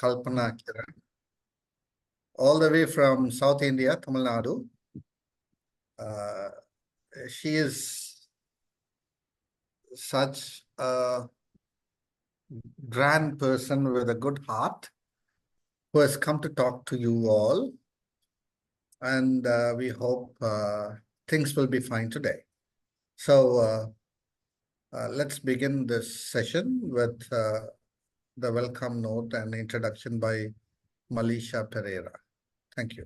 Kalpana Kiran, all the way from South India, Tamil Nadu. She is such a grand person with a good heart who has come to talk to you all. And we hope things will be fine today. So let's begin this session with the welcome note and introduction by Malisha Pereira. Thank you.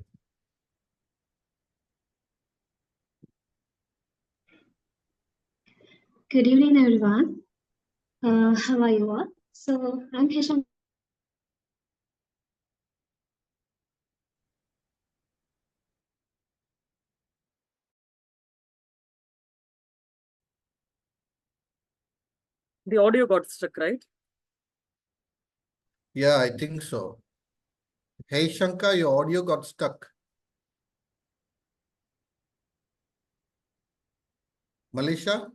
Good evening, everyone. How are you all? So I'm Hesham. The audio got stuck, right? Yeah, I think so. Hey, Shankar, your audio got stuck. Malisha?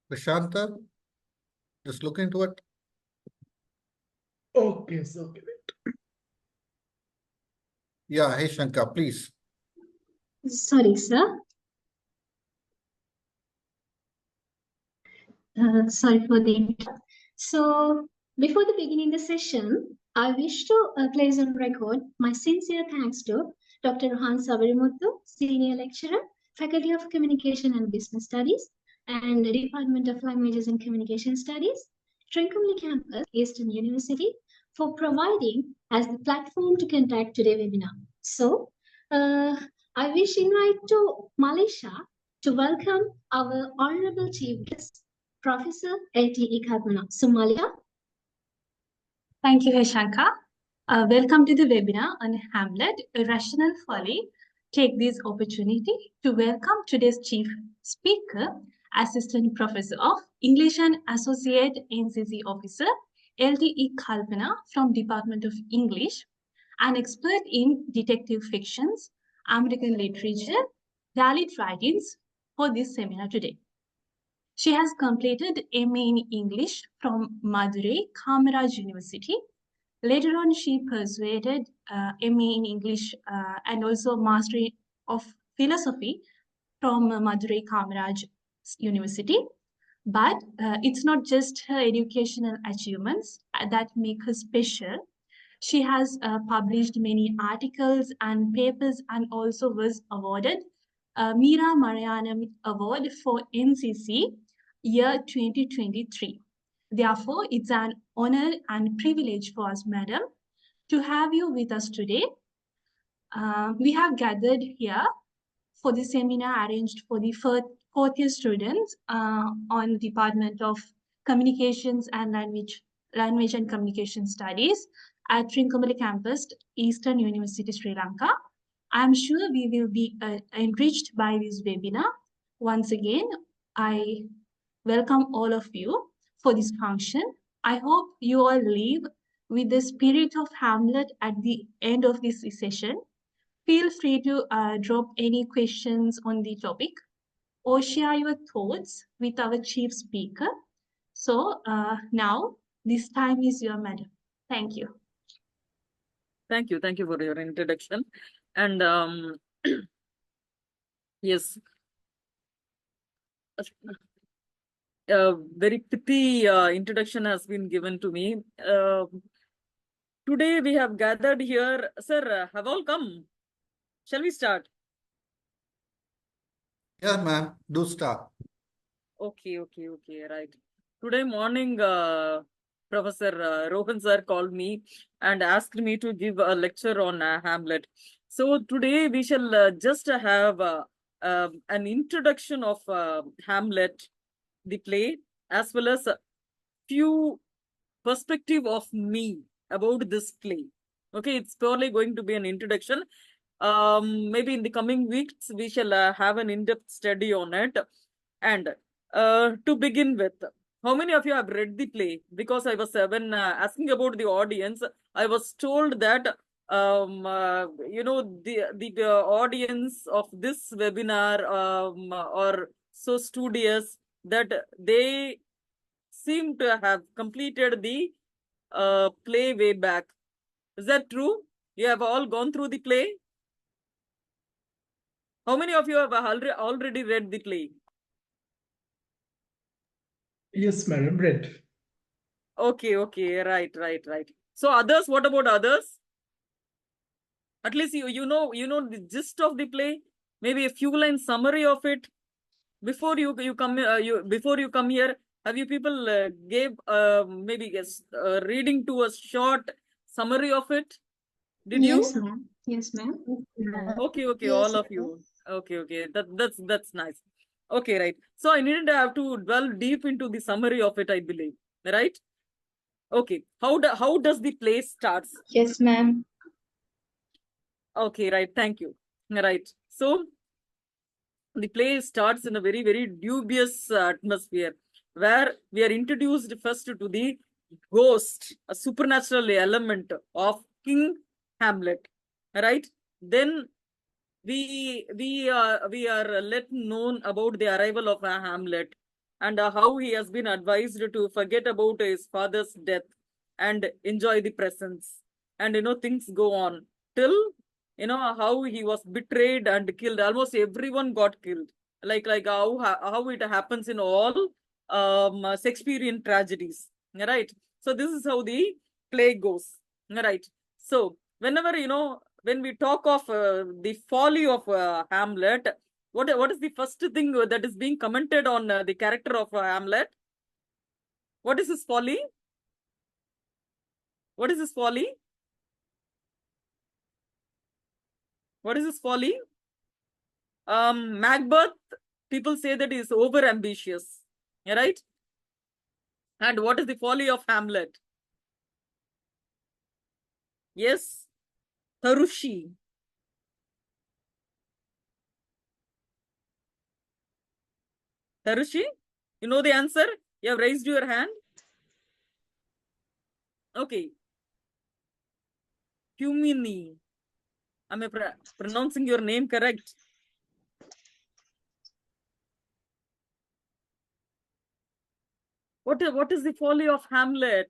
Prashanta? Just look into it. Okay, so okay. Yeah, hey, Shankar, please. Sorry, sir. Sorry for the interruption. So before the beginning the session, I wish to place on record my sincere thanks to Dr. Rohan Sabarimuthu, Senior Lecturer, Faculty of Communication and Business Studies, and the Department of Languages and Communication Studies, Trincomalee Campus, Eastern University, for providing as the platform to conduct today's webinar. So I wish invite to Malisha to welcome our Honorable Chief Guest, Professor L.T.E. Kalpana. Somalia. Thank you, Heshanka. Welcome to the webinar on Hamlet, a rational folly. Take this opportunity to welcome today's chief speaker, Assistant Professor of English and Associate NCC Officer, L.T.E. Kalpana from Department of English, an expert in detective fictions, American literature, valid writings for this seminar today. She has completed MA in English from Madurai Kamaraj University. Later on, she pursued MA in English and also Mastery of Philosophy from Madurai Kamaraj University. But it's not just her educational achievements that make her special. She has published many articles and papers and also was awarded Meera Marayanam Award for NCC year 2023. Therefore, it's an honor and privilege for us, madam, to have you with us today. We have gathered here for the seminar arranged for the fourth year students on Department of Communications and Language and Communication Studies at Trincomalee Campus, Eastern University, Sri Lanka. I'm sure we will be enriched by this webinar. Once again, I welcome all of you for this function. I hope you all leave with the spirit of Hamlet at the end of this session. Feel free to drop any questions on the topic or share your thoughts with our chief speaker. So now this time is your madam. Thank you. Thank you for your introduction. And yes, a very pithy introduction has been given to me. Today we have gathered here. Sir, have all come? Shall we start? Yeah, ma'am, do start. Okay, right. Today morning, Professor Rohan sir called me and asked me to give a lecture on Hamlet. So today we shall just have an introduction of Hamlet, the play, as well as a few perspective of me about this play. Okay, it's purely going to be an introduction. Maybe in the coming weeks we shall have an in-depth study on it. And to begin with, how many of you have read the play? Because I was when asking about the audience, I was told that the audience of this webinar are so studious that they seem to have completed the play way back. Is that true? You have all gone through the play? How many of you have already read the play? Yes, madam, read. Okay, right. So others, what about others? At least you know the gist of the play, maybe a few line summary of it. Before you come here, have you people gave maybe reading to a short summary of it? Did Yes, you? ma'am. Yes, ma'am. Okay, Yes, all of ma'am. you. Okay. That's nice. Okay, right. So I needn't have to delve deep into the summary of it, I believe. Right? Okay. How does the play starts? Yes, ma'am. Okay, right. Thank you. Right. So the play starts in a very, very dubious atmosphere where we are introduced first to the ghost, a supernatural element of King Hamlet. Right? Then we are let known about the arrival of Hamlet and how he has been advised to forget about his father's death and enjoy the presence. And things go on till how he was betrayed and killed. Almost everyone got killed. Like how it happens in all Shakespearean tragedies. Right. So this is how the play goes. Right. So whenever when we talk of the folly of Hamlet, what is the first thing that is being commented on the character of Hamlet? What is his folly? What is his folly? What is his folly? Macbeth, people say that he is over ambitious, right? And what is the folly of Hamlet? Yes, Tarushi. Tarushi, you know the answer? You have raised your hand. Okay. Humini. Am I pronouncing your name correct? What is the folly of Hamlet?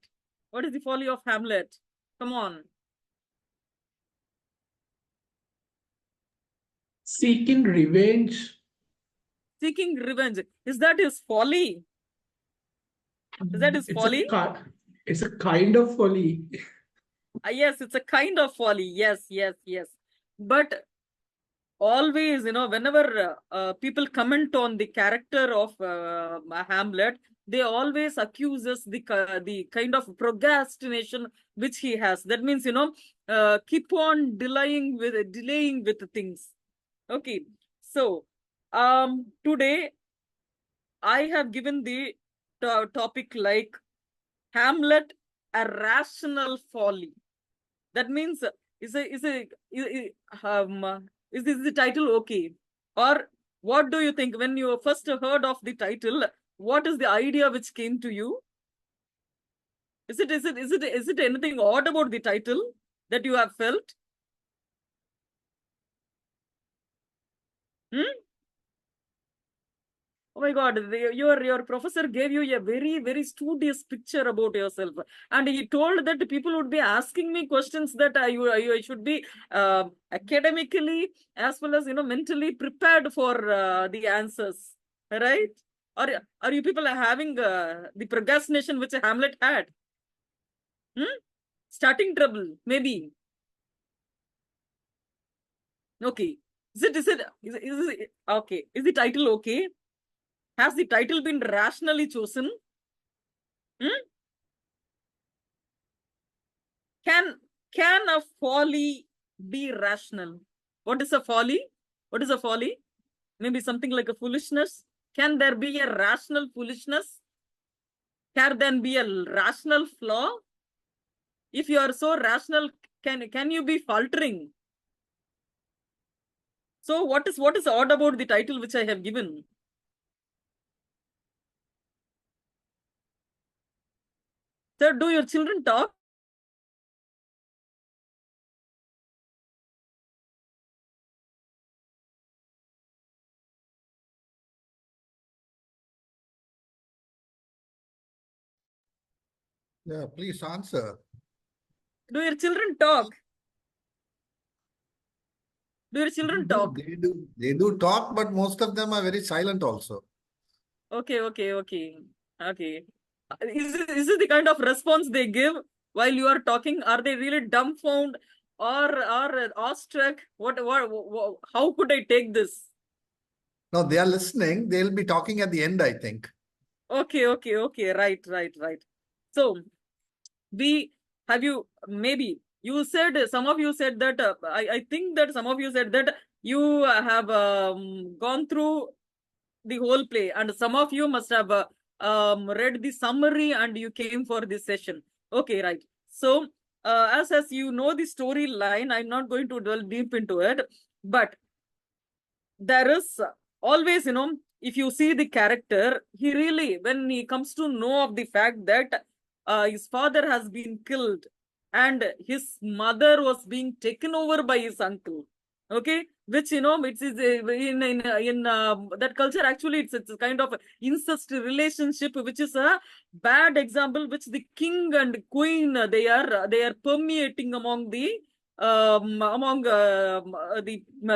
What is the folly of Hamlet? Come on. Seeking revenge. Seeking revenge. Is that his folly? Is that his folly? It's a kind of folly. Yes, it's a kind of folly. Yes. But always, whenever people comment on the character of Hamlet, they always accuse us the kind of procrastination which he has. That means, keep on delaying with things. Okay. So, today I have given the topic like Hamlet, a rational folly. That means is this the title okay? Or what do you think when you first heard of the title? What is the idea which came to you? Is it anything odd about the title that you have felt? Hmm? Oh my God, your professor gave you a very, very studious picture about yourself. And he told that people would be asking me questions that I should be academically as well as, mentally prepared for the answers. Right? Or are you people having the procrastination which Hamlet had? Hmm? Starting trouble, maybe. Okay. Okay? Is the title okay? Has the title been rationally chosen? Hmm? Can a folly be rational? What is a folly? What is a folly? Maybe something like a foolishness. Can there be a rational foolishness? Can there be a rational flaw? If you are so rational, can you be faltering? So what is odd about the title which I have given? Sir, do your children talk? Yeah, please answer. Do your children talk? Do your children talk? They do talk, but most of them are very silent also. Okay. Is it the kind of response they give while you are talking? Are they really dumbfounded or awestruck? What how could I take this? No, they are listening. They'll be talking at the end, I think. Okay. Right. So maybe you said, some of you said that, I think that some of you said that you have gone through the whole play, and some of you must have read the summary and you came for this session. Okay, right. So as you know the storyline, I'm not going to delve deep into it, but there is always, if you see the character, he really, when he comes to know of the fact that his father has been killed and his mother was being taken over by his uncle, okay, which it is in that culture, actually it's a kind of incest relationship, which is a bad example, which the king and queen, they are permeating among the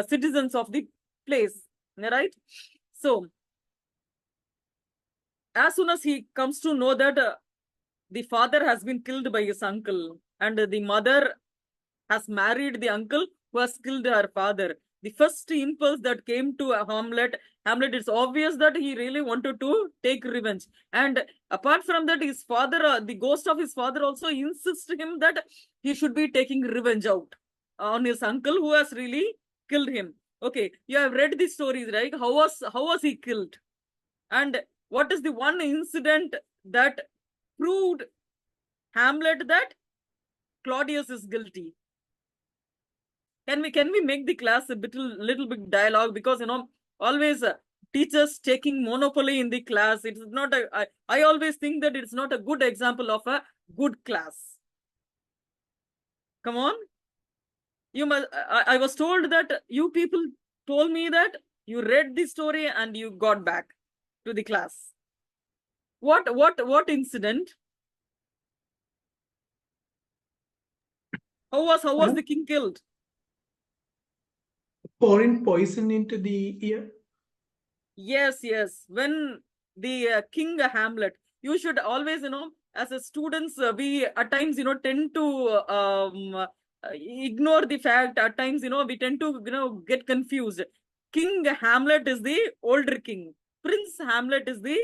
citizens of the place, right? So as soon as he comes to know that the father has been killed by his uncle and the mother has married the uncle who has killed her father, the first impulse that came to Hamlet, it's obvious that he really wanted to take revenge. And apart from that, his father, the ghost of his father also insists him that he should be taking revenge out on his uncle who has really killed him. Okay, you have read the stories, right? How was he killed? And what is the one incident that proved Hamlet that Claudius is guilty? Can we make the class a little bit dialogue, because always teachers taking monopoly in the class, it's not I always think that it's not a good example of a good class. Come on, you must. I was told that you people told me that you read the story and you got back to the class. What incident? How was the king killed? Pouring poison into the ear. Yes. When the King Hamlet, you should always, as a students, we at times, tend to ignore the fact. At times, we tend to, get confused. King Hamlet is the older king. Prince Hamlet is the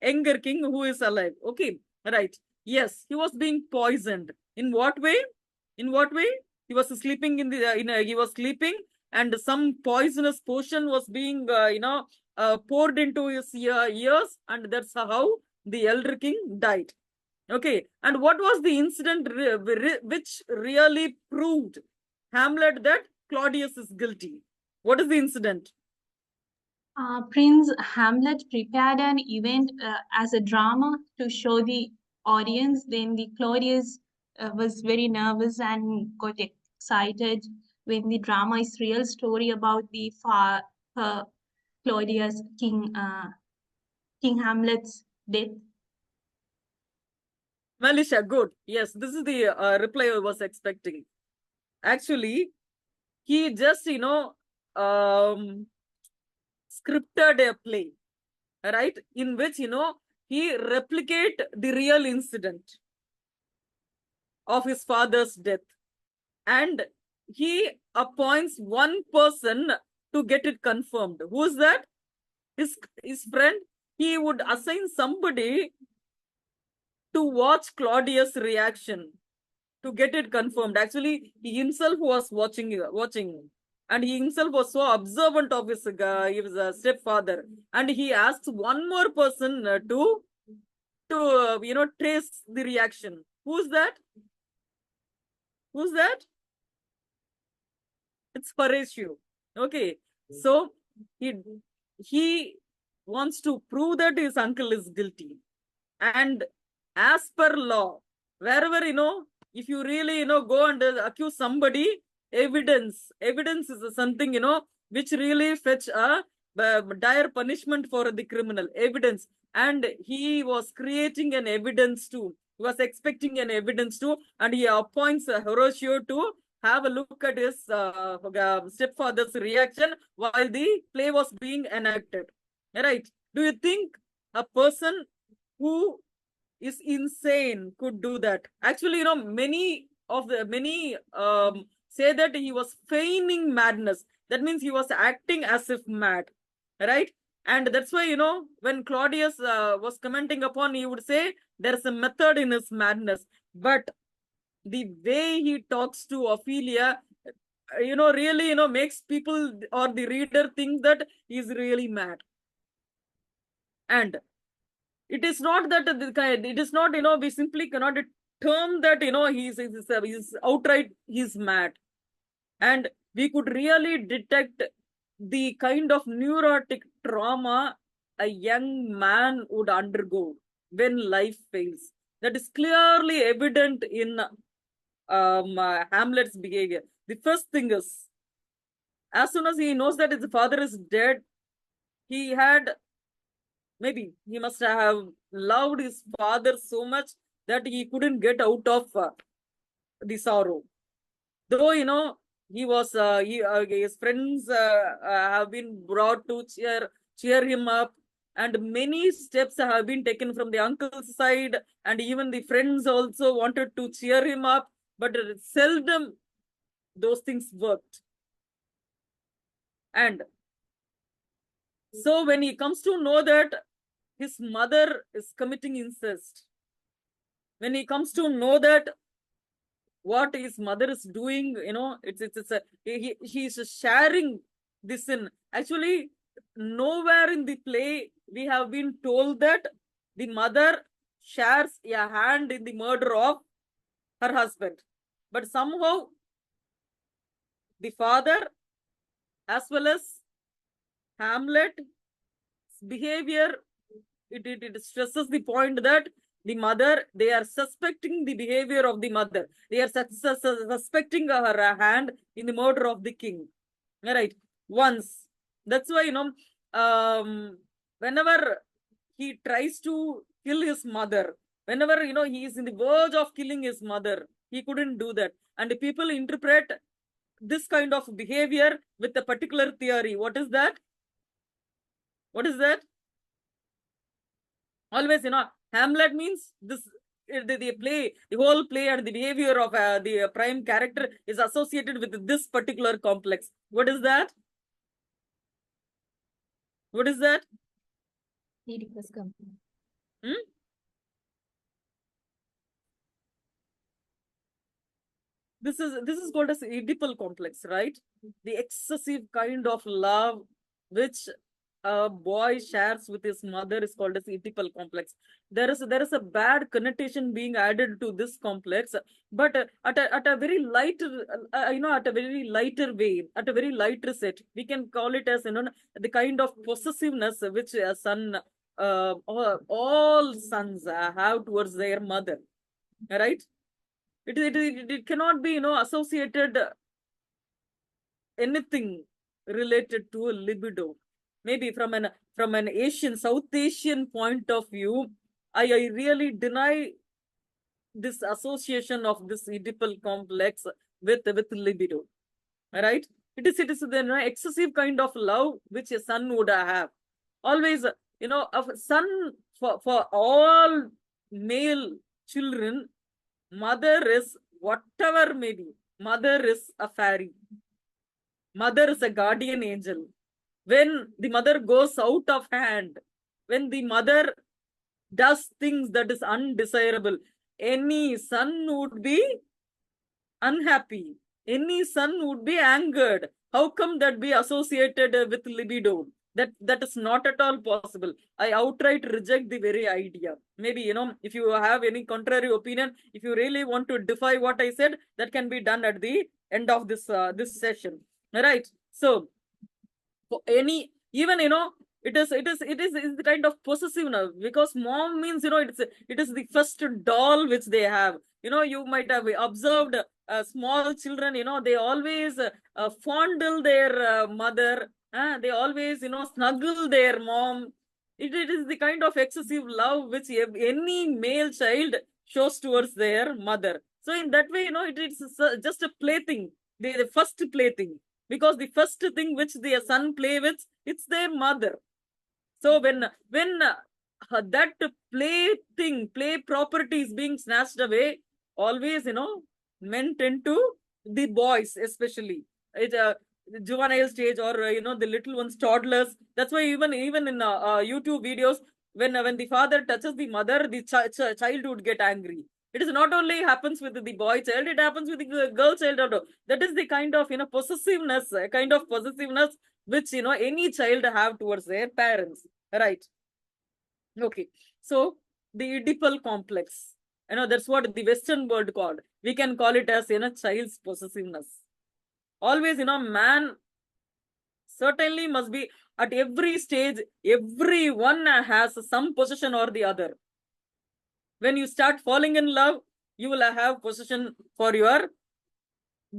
younger king who is alive. Okay, right. Yes, he was being poisoned. In what way? He was sleeping he was sleeping, and some poisonous potion was being, poured into his ears, and that's how the elder king died. Okay, and what was the incident which really proved Hamlet that Claudius is guilty? What is the incident? Prince Hamlet prepared an event as a drama to show the audience. Then the Claudius was very nervous and got excited when the drama is real story about the Claudius King Hamlet's death. Malisha, good. Yes, this is the reply I was expecting. Actually, he just, scripted a play, right? In which, he replicate the real incident of his father's death. And he appoints one person to get it confirmed. Who's that? His friend. He would assign somebody to watch Claudius' reaction to get it confirmed. Actually, he himself was watching, and he himself was so observant of his stepfather. And he asked one more person to trace the reaction. Who's that? It's Horatio. Okay, so he wants to prove that his uncle is guilty, and as per law, wherever, if you really, go and accuse somebody, evidence is something, which really fetch a dire punishment for the criminal. Evidence. And he was creating an evidence too. He was expecting an evidence too, and he appoints Horatio to have a look at his stepfather's reaction while the play was being enacted. Right? Do you think a person who is insane could do that? Actually, many say that he was feigning madness. That means he was acting as if mad, right? And that's why, when Claudius was commenting upon, he would say there's a method in his madness. But the way he talks to Ophelia, really, makes people or the reader think that he's really mad. And it is not that it is not, we simply cannot term that, he's outright, he's mad. And we could really detect the kind of neurotic trauma a young man would undergo when life fails. That is clearly evident in Hamlet's behavior. The first thing is, as soon as he knows that his father is dead, maybe he must have loved his father so much that he couldn't get out of the sorrow. Though, he was, his friends have been brought to cheer him up, and many steps have been taken from the uncle's side, and even the friends also wanted to cheer him up, but seldom those things worked. And so when he comes to know that his mother is committing incest, when he comes to know that what his mother is doing, he's sharing this sin. Actually, nowhere in the play we have been told that the mother shares a hand in the murder of her husband. But somehow the father, as well as Hamlet's behavior, it stresses the point that the mother, they are suspecting the behavior of the mother. They are suspecting her hand in the murder of the king. All right. Once. That's why, whenever he tries to kill his mother, whenever, he is in the verge of killing his mother, he couldn't do that. And people interpret this kind of behavior with a particular theory. What is that? What is that? Always, Hamlet means this, the whole play and the behavior of the prime character is associated with this particular complex. What is that? What is that? Oedipus complex. This is called as Oedipal complex, right? The excessive kind of love which a boy shares with his mother is called as Oedipal complex. There is a bad connotation being added to this complex, but at a very lighter, at a very lighter way, at a very lighter set, we can call it as the kind of possessiveness which a son, all sons have towards their mother, right? It cannot be associated anything related to a libido. Maybe from an South Asian point of view, I really deny this association of this Oedipal complex with libido. Right? It is the excessive kind of love which a son would have. Always, a son, for all male children, mother is whatever may be. Mother is a fairy. Mother is a guardian angel. When the mother goes out of hand, when the mother does things that is undesirable, any son would be unhappy. Any son would be angered. How come that be associated with libido? That is not at all possible. I outright reject the very idea. Maybe, if you have any contrary opinion, if you really want to defy what I said, that can be done at the end of this this session. All right. So, for any, even it is the kind of possessive now, because mom means it is the first doll which they have. You might have observed small children, they always fondle their mother. They always, snuggle their mom. It is the kind of excessive love which any male child shows towards their mother. So in that way, it is just a plaything, the first plaything, because the first thing which the son play with, it's their mother. So when that play property is being snatched away, always, men tend to, the boys especially, juvenile stage, or the little ones, toddlers. That's why even in YouTube videos, when the father touches the mother, the child would get angry. It is not only happens with the boy child, it happens with the girl child also. That is the kind of possessiveness, which any child have towards their parents, right? Okay, so the Oedipal complex, that's what the Western world called. We can call it as child's possessiveness. Always, man certainly must be at every stage. Everyone has some possession or the other. When you start falling in love, you will have possession for the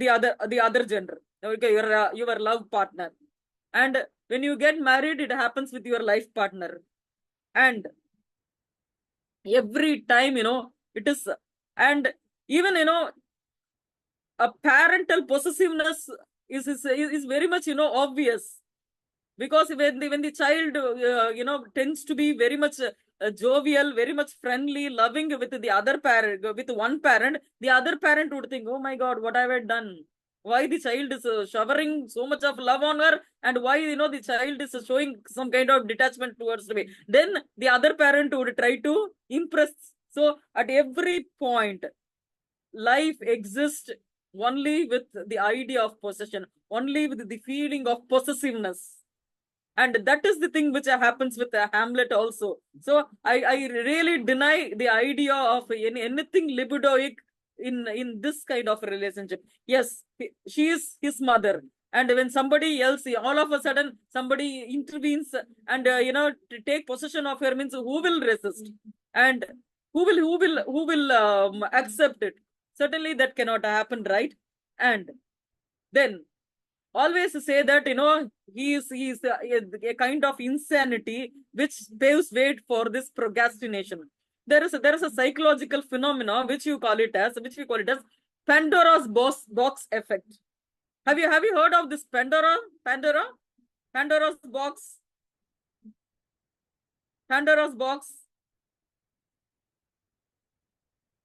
other gender. Okay, your love partner. And when you get married, it happens with your life partner. And every time, it is, and even, a parental possessiveness is very much, obvious, because when the child, tends to be very much jovial, very much friendly, loving with the other parent, with one parent, the other parent would think, oh my God, what have I done? Why the child is showering so much of love on her, and why, the child is showing some kind of detachment towards me? Then the other parent would try to impress. So at every point, life exists only with the idea of possession, only with the feeling of possessiveness. And that is the thing which happens with Hamlet also. So I really deny the idea of anything libidoic in this kind of relationship. Yes, she is his mother, and when somebody else, all of a sudden somebody intervenes and to take possession of her, means who will resist, and who will accept it? Certainly that cannot happen, right? And then always say that he is a kind of insanity which paves way for this procrastination. There is a psychological phenomena which we call it as Pandora's box effect. Have you heard of this Pandora's box? Pandora's box?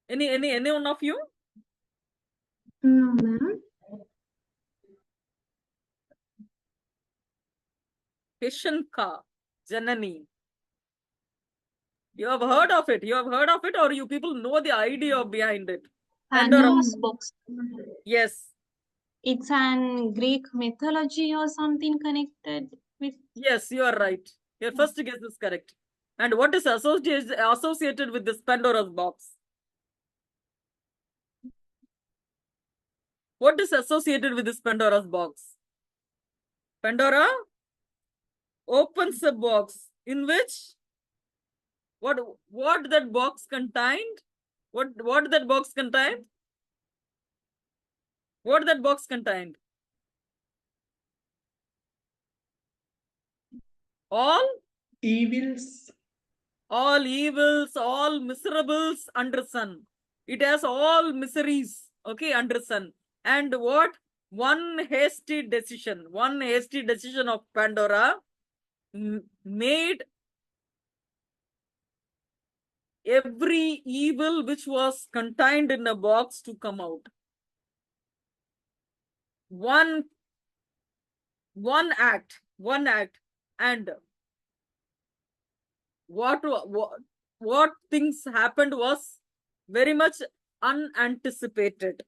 Any one of you? No, ma'am. Kishanka Janani. You have heard of it? Or you people know the idea behind it? Pandora's box. Yes. It's an Greek mythology or something connected with. Yes, you are right. Your first guess is correct. And what is associated with this Pandora's box? What is associated with this Pandora's box? Pandora opens a box in which what that box contained? What that box contained? What that box contained? All Evils. All evils, all miserables under sun. It has all miseries, okay, under sun. And what? One hasty decision of Pandora made every evil which was contained in a box to come out. One act, and what things happened was very much unanticipated,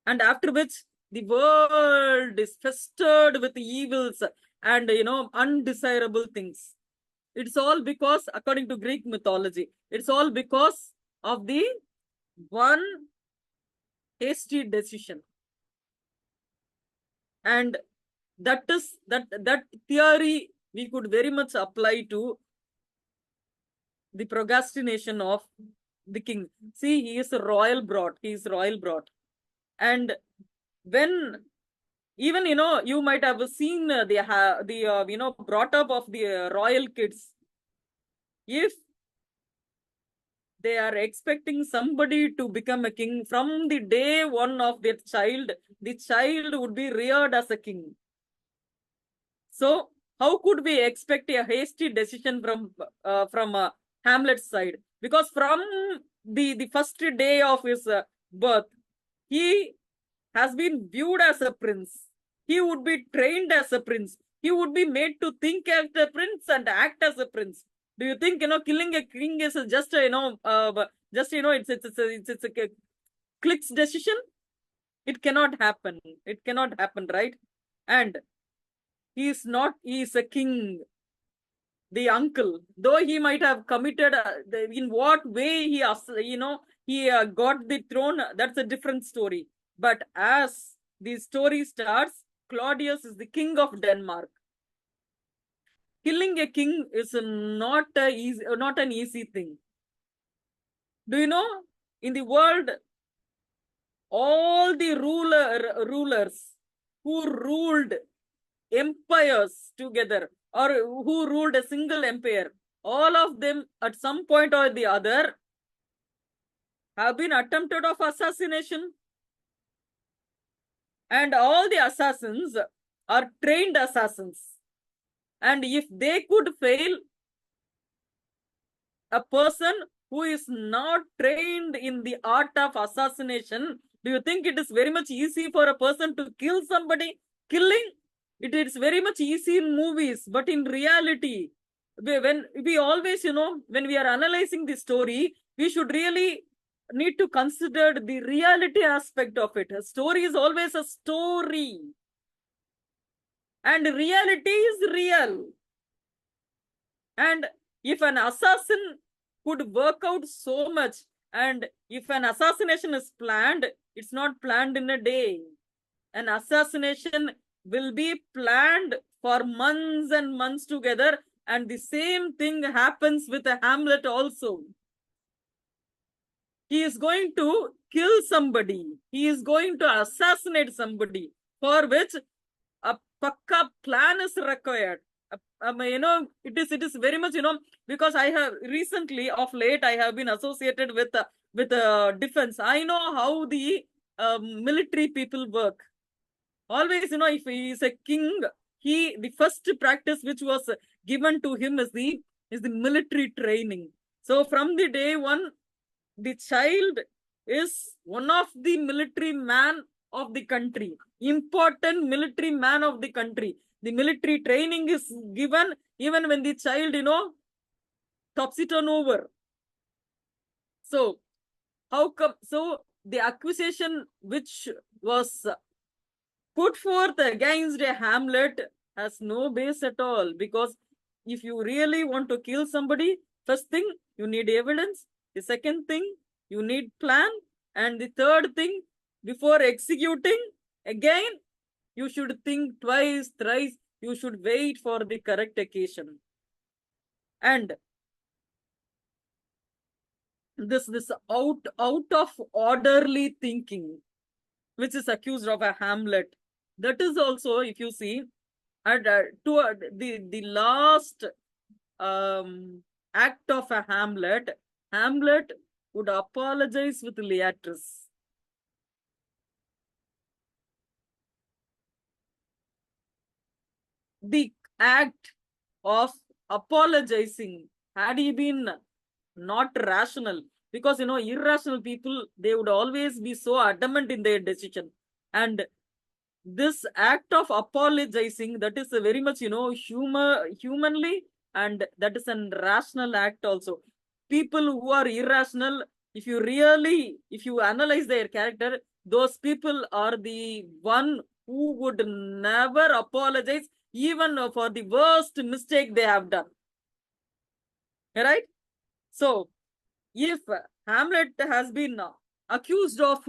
and after which the world is festered with evils and undesirable things. It's all because, according to Greek mythology, it's all because of the one hasty decision. And that theory we could very much apply to the procrastination of the king. See, he is royal brought. And when even you might have seen the brought up of the royal kids. If they are expecting somebody to become a king. From the day one of their child, the child would be reared as a king. So how could we expect a hasty decision from Hamlet's side? Because from the first day of his birth, he has been viewed as a prince. He would be trained as a prince. He would be made to think as a prince and act as a prince. Do you think, killing a king is just it's a click's decision? It cannot happen. It cannot happen, right? And he is a king, the uncle, though he might have committed in what way he got the throne, that's a different story. But as the story starts, Claudius is the king of Denmark. Killing a king is not an easy thing. Do you know, in the world, all the rulers who ruled empires together, or who ruled a single empire, all of them at some point or the other have been attempted of assassination. And all the assassins are trained assassins. And if they could fail, a person who is not trained in the art of assassination, do you think it is very much easy for a person to kill somebody? Killing, it is very much easy in movies, but in reality, when we always, when we are analyzing the story, we should really need to consider the reality aspect of it. A story is always a story. And reality is real. And if an assassin could work out so much, and if an assassination is planned, it's not planned in a day. An assassination will be planned for months and months together, and the same thing happens with a Hamlet also. He is going to kill somebody. He is going to assassinate somebody, for which a pakka plan is required. It is very much, because I have recently, of late, I have been associated with defense. I know how the military people work. Always, if he is a king, the first practice which was given to him is the military training. So from the day one, the child is one of the military man of the country, important military man of the country. The military training is given even when the child, topsy turnover. So how come? So the accusation which was put forth against a Hamlet has no base at all, because if you really want to kill somebody, first thing, you need evidence. The second thing, you need plan. And the third thing, before executing, again, you should think twice, thrice. You should wait for the correct occasion. And this out of orderly thinking, which is accused of a Hamlet, that is also, if you see, the last act of a Hamlet would apologize with Leatrice. The act of apologizing, had he been not rational, because irrational people, they would always be so adamant in their decision. And this act of apologizing, that is a very much humanly, and that is a rational act also. People who are irrational, if you analyze their character, those people are the one who would never apologize even for the worst mistake they have done. Right? So if Hamlet has been accused of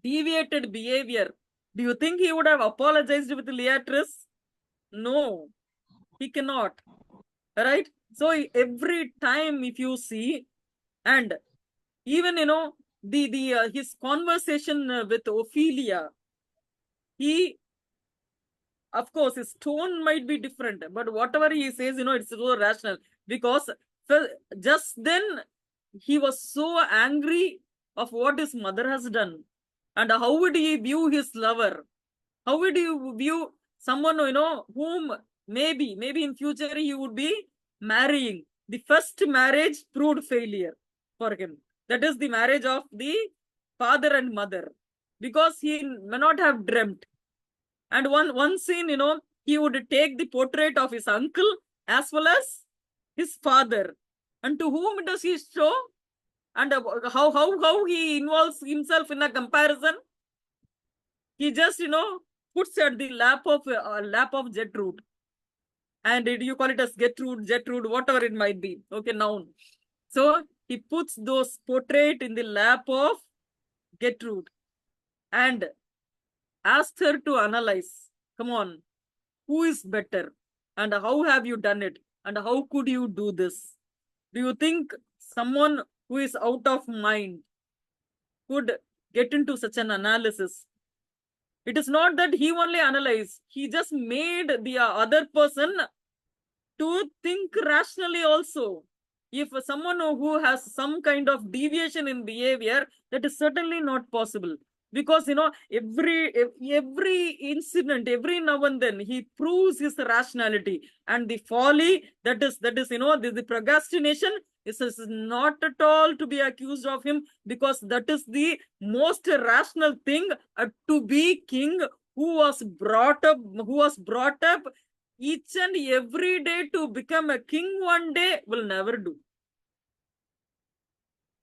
deviated behavior, do you think he would have apologized with Leatrice? No, he cannot. Right? So every time, if you see, and even his conversation with Ophelia, of course, his tone might be different, but whatever he says, it's so rational, because just then he was so angry of what his mother has done. And how would he view his lover? How would you view someone, whom maybe in future he would be marrying? The first marriage proved failure for him. That is the marriage of the father and mother, because he may not have dreamt. And one scene, he would take the portrait of his uncle as well as his father. And to whom does he show? And how he involves himself in a comparison? He just, puts at the lap of Gertrude. And you call it as Gertrude, whatever it might be. Okay, noun. So he puts those portrait in the lap of Gertrude and asks her to analyze. Come on, who is better? And how have you done it? And how could you do this? Do you think someone who is out of mind could get into such an analysis? It is not that he only analyzed, he just made the other person to think rationally also. If someone who has some kind of deviation in behavior, that is certainly not possible. Because, every incident, every now and then, he proves his rationality. And the folly, that is, the procrastination is not at all to be accused of him, because that is the most rational thing to be king who was brought up each and every day to become a king one day will never do.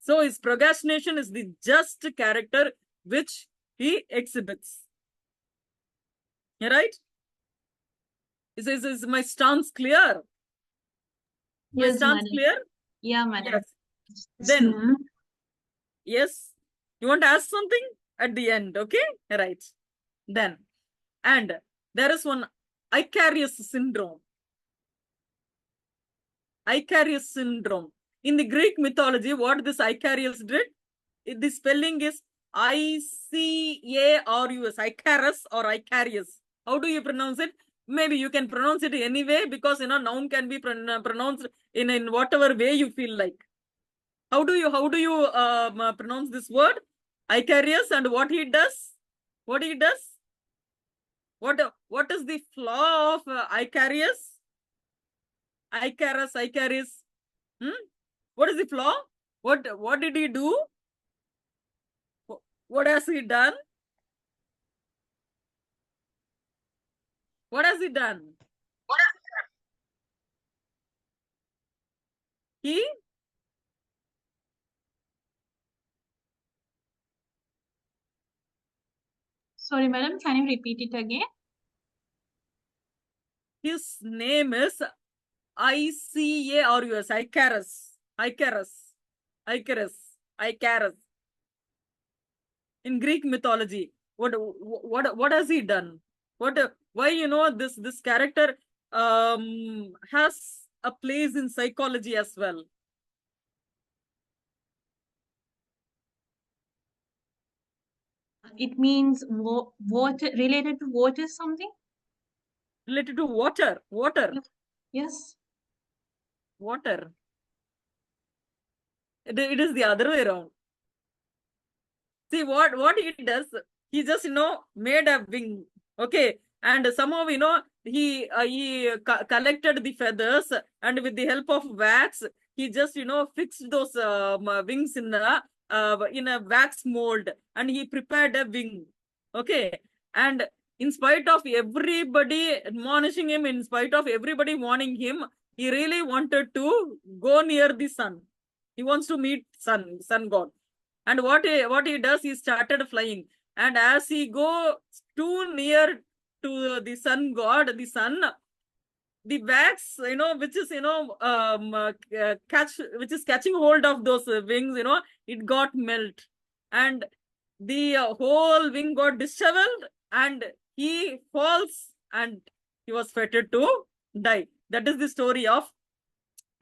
So his procrastination is the just character which he exhibits. Right? Is my stance clear? My Yes, stance madam. clear? Yeah, madam. Yes. Then, ma'am. yes, you want to ask something at the end, okay? Right. Then, and there is one Icarius syndrome. Icarius syndrome. In the Greek mythology, what this Icarius did? The spelling is Icarus, Icarus or Icarius. How do you pronounce it? Maybe you can pronounce it anyway, because noun can be pronounced in whatever way you feel like. How do you pronounce this word? Icarius, and what he does? What he does? What is the flaw of Icarius? Icarus. What is the flaw? What did he do? What has he done? What has he done? He Sorry, madam, can you repeat it again? His name is Icarus. Icarus. In Greek mythology, what has he done? Why this character has a place in psychology as well. It means water, related to water something? Related to water. Yes. Water. It is the other way around. See what he does. He just made a wing. Okay, and somehow he collected the feathers, and with the help of wax, he just fixed those wings in a wax mold, and he prepared a wing. Okay, and in spite of everybody admonishing him, in spite of everybody warning him, he really wanted to go near the sun. He wants to meet sun god. And what he does, he started flying. And as he goes too near to the sun god, the wax, which is, which is catching hold of those wings, it got melt. And the whole wing got disheveled, and he falls, and he was fated to die. That is the story of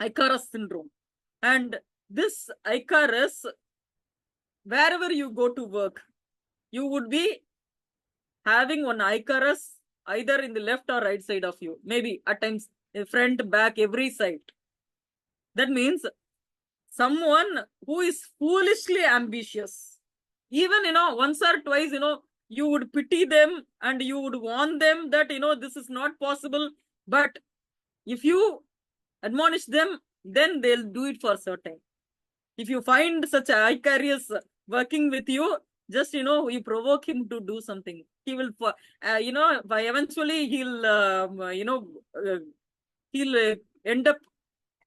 Icarus syndrome. And this Icarus, wherever you go to work, you would be having one Icarus either in the left or right side of you. Maybe at times front, back, every side. That means someone who is foolishly ambitious. Even, once or twice, you would pity them and you would warn them that, this is not possible. But if you admonish them, then they'll do it for certain. If you find such a Icarus working with you, just, you provoke him to do something. He will, by eventually he'll, he'll end up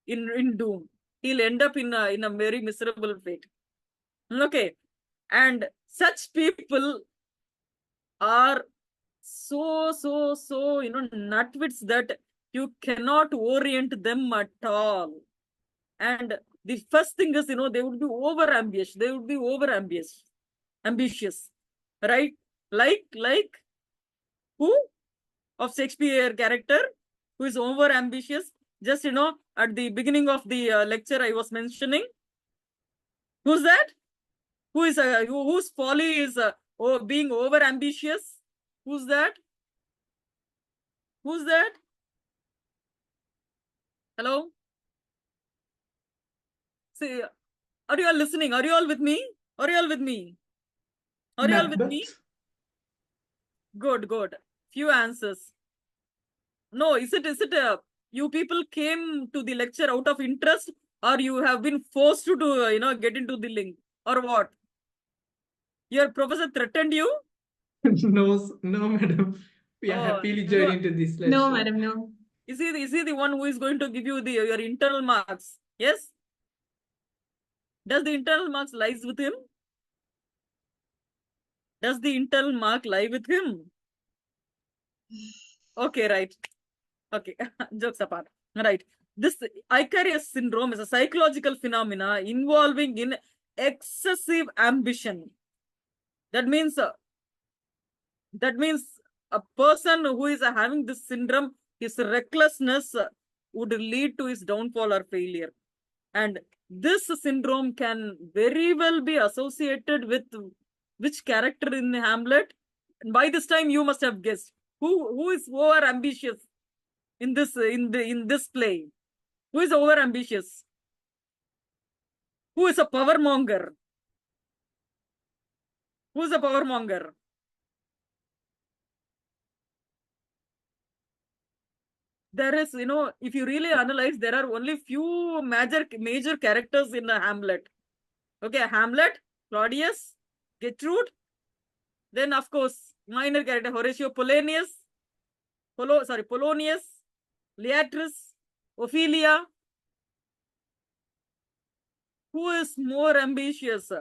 in doom. He'll end up in a very miserable fate. Okay. And such people are so, nutwits that you cannot orient them at all. And the first thing is, they would be over ambitious. They would be over ambitious, right? Like who of Shakespeare character who is over ambitious? Just, at the beginning of the lecture, I was mentioning. Who's that? Who is whose folly is being over ambitious? Who's that? Who's that? Hello? See, are you all listening? Are you all with me? Are you all with me? Are you all with me? Macbeth? Good. Few answers. No, is it you people came to the lecture out of interest, or you have been forced to get into the link, or what? Your professor threatened you? No, madam. We are Oh, happily joining to this lecture. No, madam, no. Is he the one who is going to give you your internal marks? Yes? Does the internal marks lies with him? Does the internal mark lie with him? Okay, right. Okay, jokes apart. Right. This Icarus syndrome is a psychological phenomena involving in excessive ambition. That means a person who is having this syndrome, his recklessness would lead to his downfall or failure. And this syndrome can very well be associated with which character in Hamlet? By this time, you must have guessed who is over ambitious in this play. Who is over ambitious? Who is a power monger? Who is a power monger? There is, if you really analyze, there are only few major characters in Hamlet. Okay, Hamlet, Claudius, Gertrude, then of course minor character Horatio Polonius, Leatrice, Ophelia. Who is more ambitious?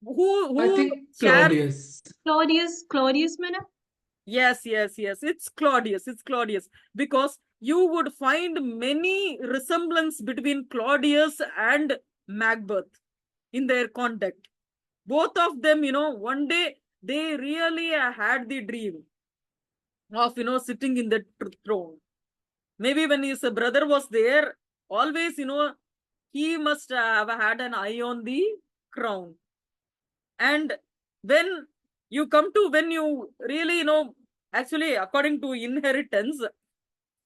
Who I think shares- Claudius. Claudius, madam? Yes. It's Claudius. Because you would find many resemblance between Claudius and Macbeth in their conduct. Both of them, one day they really had the dream of, sitting in the throne. Maybe when his brother was there, always, he must have had an eye on the crown. And when you really, actually, according to inheritance,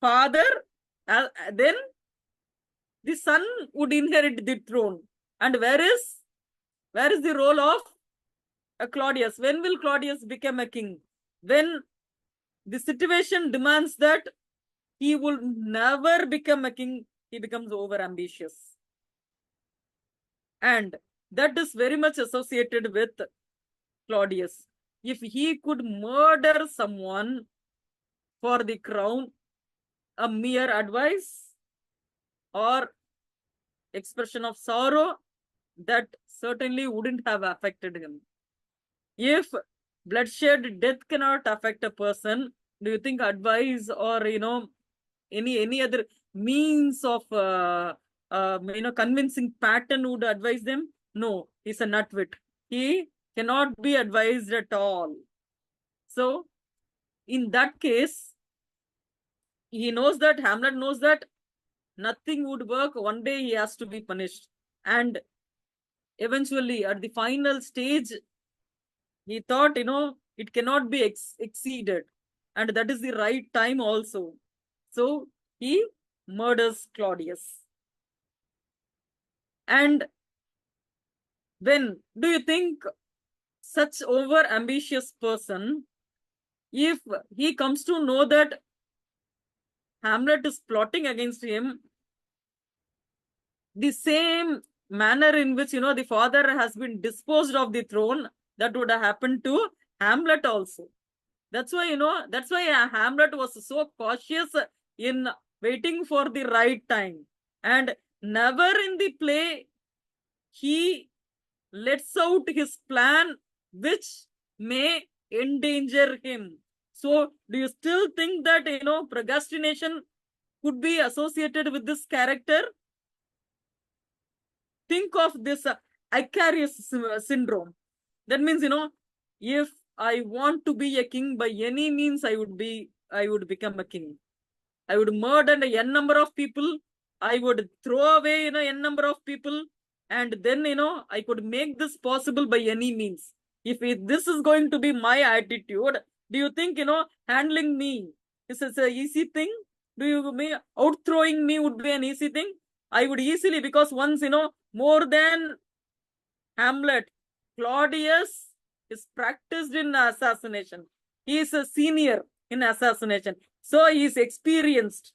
father, then the son would inherit the throne. And where is the role of Claudius? When will Claudius become a king? When the situation demands that he will never become a king, he becomes over ambitious. And that is very much associated with Claudius. If he could murder someone for the crown, a mere advice or expression of sorrow, that certainly wouldn't have affected him. If bloodshed, death cannot affect a person, do you think advice or any other means of convincing pattern would advise them? No, he's a nutwit. He cannot be advised at all. So in that case, Hamlet knows that nothing would work. One day he has to be punished. And eventually at the final stage, he thought, it cannot be exceeded. And that is the right time also. So he murders Claudius. And when do you think such over ambitious person, if he comes to know that Hamlet is plotting against him, the same manner in which, the father has been disposed of the throne, that would have happened to Hamlet also. That's why, that's why Hamlet was so cautious in waiting for the right time. And never in the play, he lets out his plan, which may endanger him. So, do you still think that, procrastination could be associated with this character? Think of this Icarus syndrome. That means, if I want to be a king by any means, I would become a king. I would murder n number of people. I would throw away, n number of people. And then, I could make this possible by any means. If this is going to be my attitude, do you think, handling me is an easy thing? Do you outthrowing me would be an easy thing? I would easily, because once, more than Hamlet, Claudius is practiced in assassination. He is a senior in assassination. So he is experienced.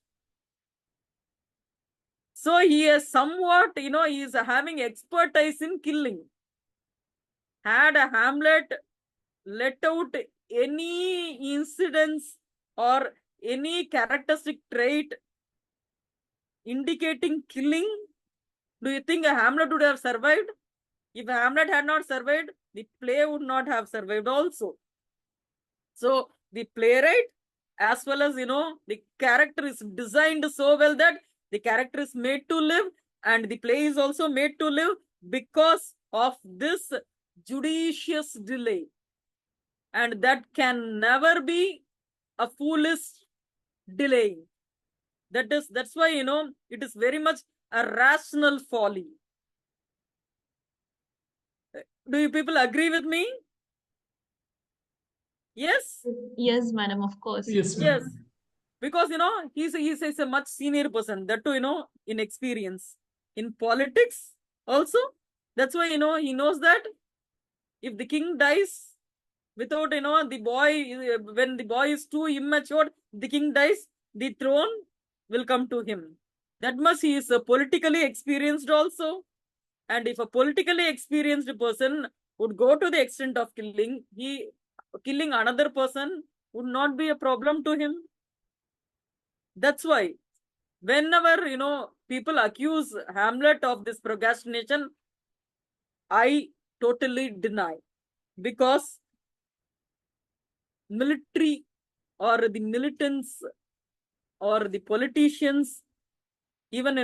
So he is somewhat, he is having expertise in killing. Had a Hamlet let out any incidents or any characteristic trait indicating killing, do you think a Hamlet would have survived? If Hamlet had not survived, the play would not have survived also. So the playwright, as well as, the character is designed so well that the character is made to live and the play is also made to live because of this judicious delay. And that can never be a foolish delay. That's why, it is very much a rational folly. Do you people agree with me? Yes? Yes, madam, of course. Yes, Yes. ma'am. Because, he's a much senior person, that too, in experience. In politics also. That's why, he knows that if the king dies without, the boy, when the boy is too immature, the king dies, the throne will come to him. That much he is politically experienced also. And if a politically experienced person would go to the extent of killing another person would not be a problem to him. That's why whenever, people accuse Hamlet of this procrastination, I totally deny. Because military or the militants or the politicians, even,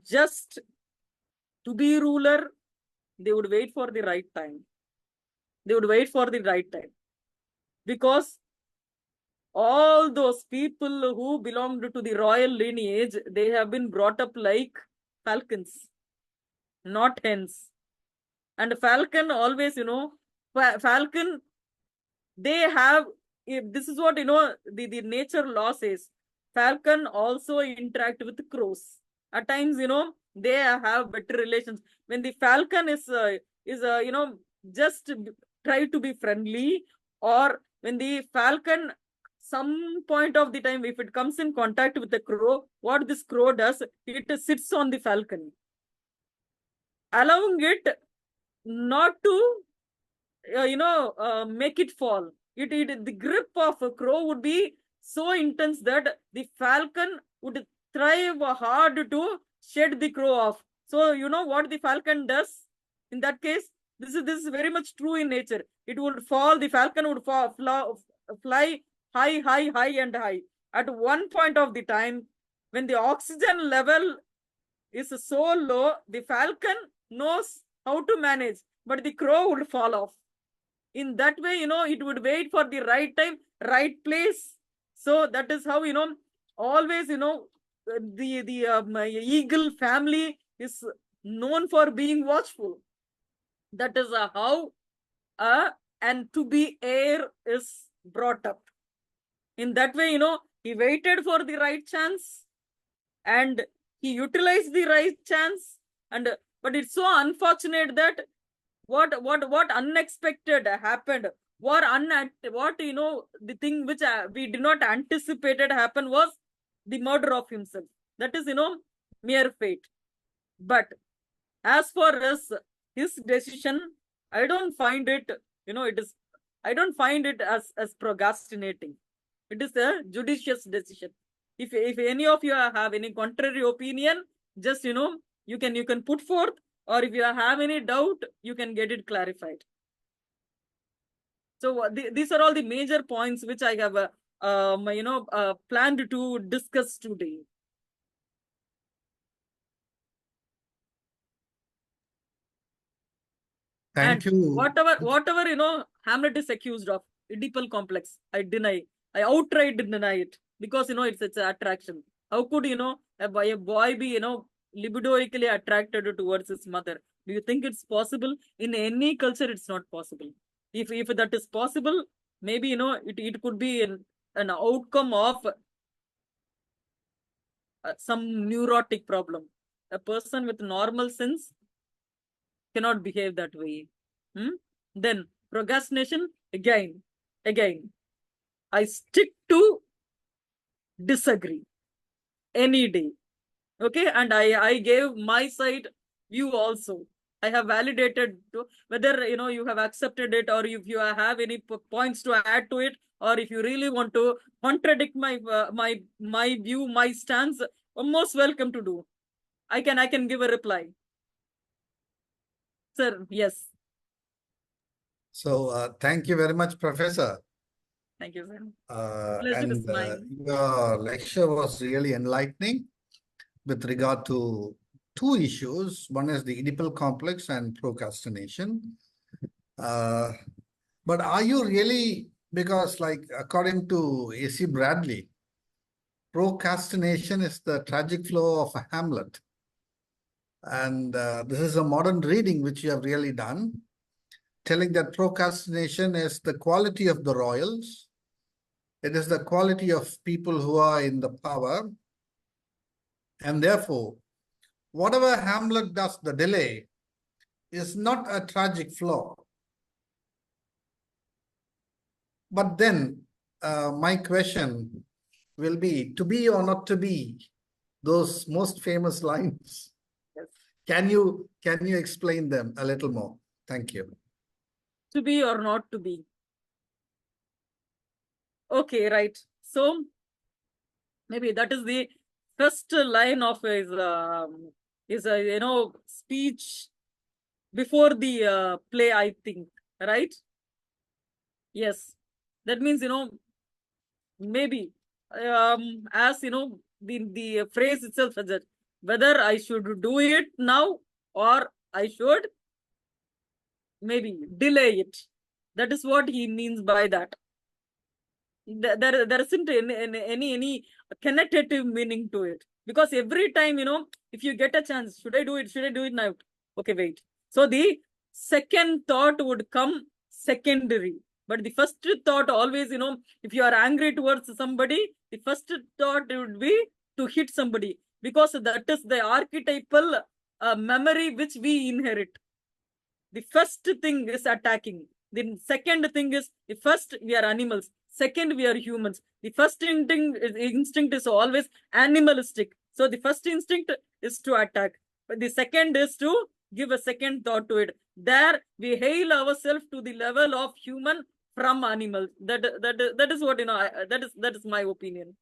just to be ruler, they would wait for the right time. They would wait for the right time. Because all those people who belonged to the royal lineage, they have been brought up like falcons, not hens. And falcon always, falcon, they have, this is what, the nature law says. Falcon also interact with crows. At times, they have better relations. When the falcon is just try to be friendly, or when the falcon, some point of the time, if it comes in contact with the crow, what this crow does, it sits on the falcon, allowing it not to, make it fall. The grip of a crow would be so intense that the falcon would strive hard to shed the crow off. So, what the falcon does in that case? This is very much true in nature. It would fall, the falcon would fly high, high, high and high. At one point of the time, when the oxygen level is so low, the falcon knows how to manage, but the crow would fall off. In that way, it would wait for the right time, right place. So that is how, always, the eagle family is known for being watchful. That is how and to be heir is brought up. In that way, he waited for the right chance and he utilized the right chance And but it's so unfortunate that what unexpected happened. What the thing which we did not anticipated happen was the murder of himself. That is mere fate. But as for us, his decision, I don't find it, I don't find it as procrastinating. It is a judicious decision. If any of you have any contrary opinion, just you can put forth, or if you have any doubt, you can get it clarified. So these are all the major points which I have planned to discuss today. Thank you. Whatever Hamlet is accused of, Oedipal complex, I deny. I outright deny it, because it's an attraction. How could a boy be libidoically attracted towards his mother? Do you think it's possible? In any culture, it's not possible. If that is possible, maybe it could be an outcome of some neurotic problem. A person with normal sense cannot behave that way. Then procrastination, again, I stick to disagree any day. Okay, and I gave my side view also. I have validated whether you have accepted it, or if you have any points to add to it, or if you really want to contradict my my view, my stance, most welcome to do. I can give a reply. Sir, yes. So thank you very much, Professor. Thank you, sir. And your lecture was really enlightening with regard to two issues. One is the Oedipal complex and procrastination. But are you really, because like according to A.C. Bradley, procrastination is the tragic flow of a Hamlet. And this is a modern reading which you have really done, telling that procrastination is the quality of the royals. It is the quality of people who are in the power. And therefore, whatever Hamlet does, the delay, is not a tragic flaw. But then my question will be, to be or not to be, those most famous lines. Yes. Can you explain them a little more? Thank you. To be or not to be. Okay, right. So maybe that is the first line of his speech before the play, I think, right? Yes, that means maybe as the phrase itself suggests, whether I should do it now or I should maybe delay it. That is what he means by that. There isn't any connotative meaning to it, because every time if you get a chance, should I do it now? Okay, wait. So the second thought would come secondary, but the first thought always, if you are angry towards somebody, the first thought would be to hit somebody, because that is the archetypal memory which we inherit. The first thing is attacking. The second thing is, the first, we are animals. Second, we are humans. The first instinct is always animalistic. So the first instinct is to attack. But the second is to give a second thought to it. There, we hail ourselves to the level of human from animal. That is what that is my opinion.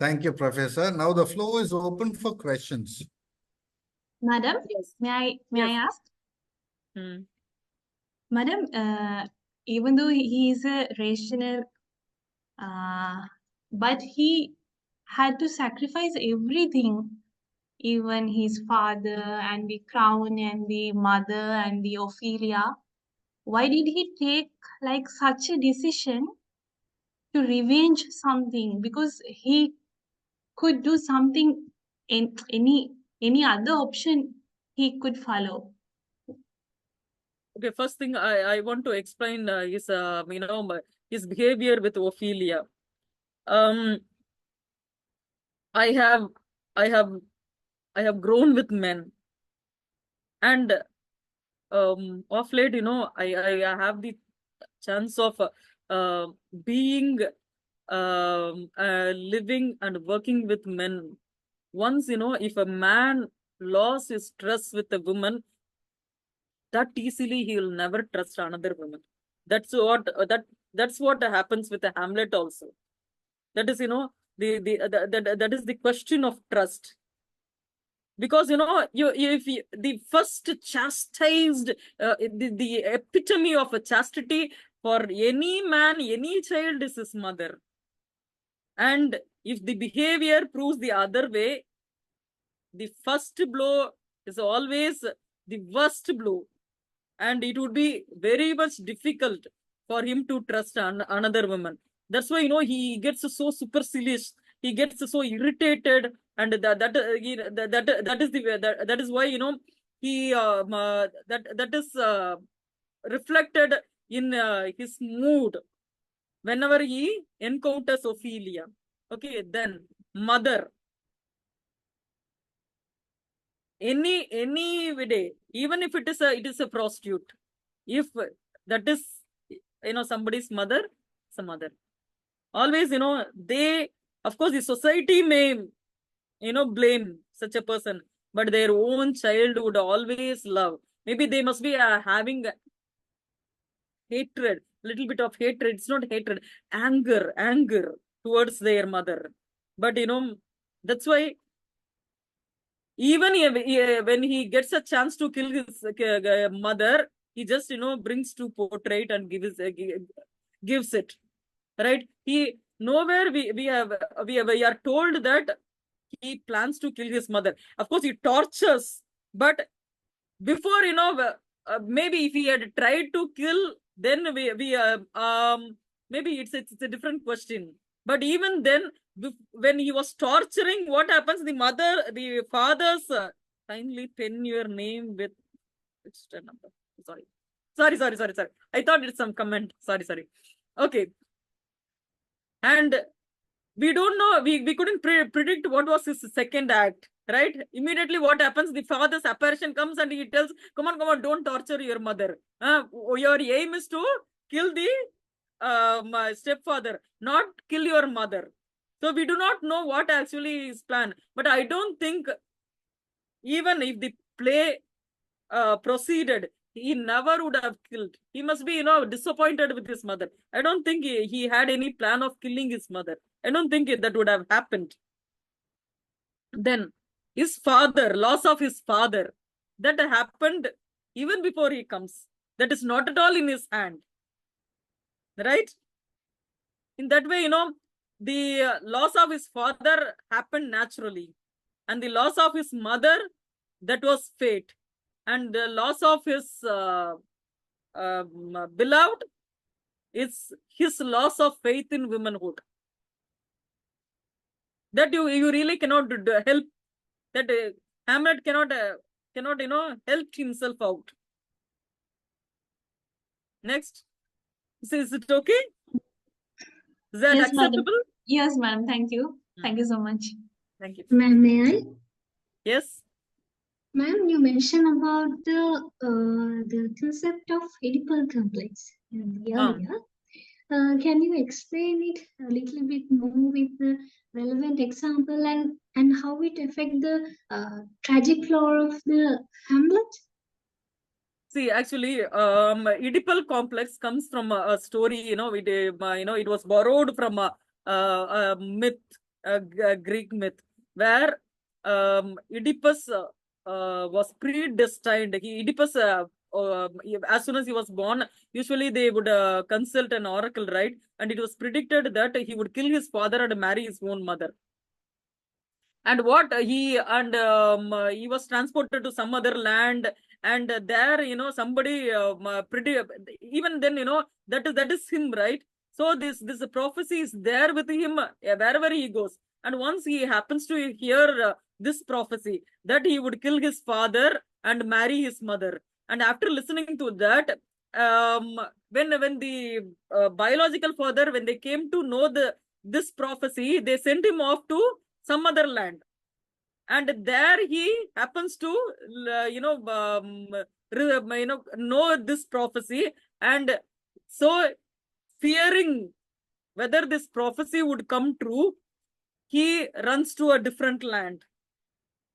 Thank you, Professor. Now the floor is open for questions. Madam, Yes. may I ask? Madam, even though he is a rational, but he had to sacrifice everything, even his father and the crown and the mother and the Ophelia. Why did he take like such a decision to revenge something? Because he could do something in any other option he could follow. Okay, first thing I want to explain is his behavior with Ophelia. I have I have grown with men, and of late, I have the chance of being living and working with men. Once, if a man lost his trust with a woman, that easily he will never trust another woman. That's what happens with a Hamlet also. That is, that is the question of trust. Because the first chastised, the epitome of a chastity for any man, any child is his mother. And if the behavior proves the other way, the first blow is always the worst blow, and it would be very much difficult for him to trust another woman. That's why he gets so supercilious, he gets so irritated, and that is the that is why he that is reflected in his mood whenever he encounters Ophelia. Okay, then mother. Any day, even if it is a prostitute, if that is somebody's mother, it's a mother. Always, they, of course, the society may blame such a person, but their own child would always love. Maybe they must be having hatred, little bit of hatred. It's not hatred, anger towards their mother. But that's why even when he gets a chance to kill his mother, he just brings to portrait and gives it, right? He nowhere we are told that he plans to kill his mother. Of course, he tortures, but before maybe if he had tried to kill, then we maybe it's a different question. But even then, when he was torturing, what happens? The father's kindly pen your name with number. Sorry. I thought it's some comment. Sorry. Okay. And we don't know, we couldn't predict what was his second act, right? Immediately what happens? The father's apparition comes and he tells, come on, don't torture your mother. Your aim is to kill the my stepfather, not kill your mother. So we do not know what actually is planned. But I don't think, even if the play proceeded, he never would have killed. He must be, disappointed with his mother. I don't think he had any plan of killing his mother. I don't think that would have happened. Then his father, loss of his father, that happened even before he comes. That is not at all in his hand. Right? In that way, the loss of his father happened naturally. And the loss of his mother, that was fate. And the loss of his beloved is his loss of faith in womanhood. That you really cannot help. That Hamlet cannot help himself out. Next. Is it okay? Is that Yes, madam. acceptable? Yes, ma'am. Thank you. Thank you so much. Thank you. Ma'am, may I? Yes. Ma'am, you mentioned about the concept of Oedipal complex earlier. Can you explain it a little bit more with the relevant example and how it affects the tragic flaw of the Hamlet? See, actually, Oedipal complex comes from a story. It was borrowed from a myth, a Greek myth, where Oedipus was predestined. Oedipus, as soon as he was born, usually they would consult an oracle, right? And it was predicted that he would kill his father and marry his own mother. And he was transported to some other land, and there somebody even then that is him, right? So this prophecy is there with him wherever he goes. And once he happens to hear this prophecy that he would kill his father and marry his mother, and after listening to that, when the biological father, when they came to know this prophecy, they sent him off to some other land. and there he happens to know this prophecy, and so fearing whether this prophecy would come true, he runs to a different land,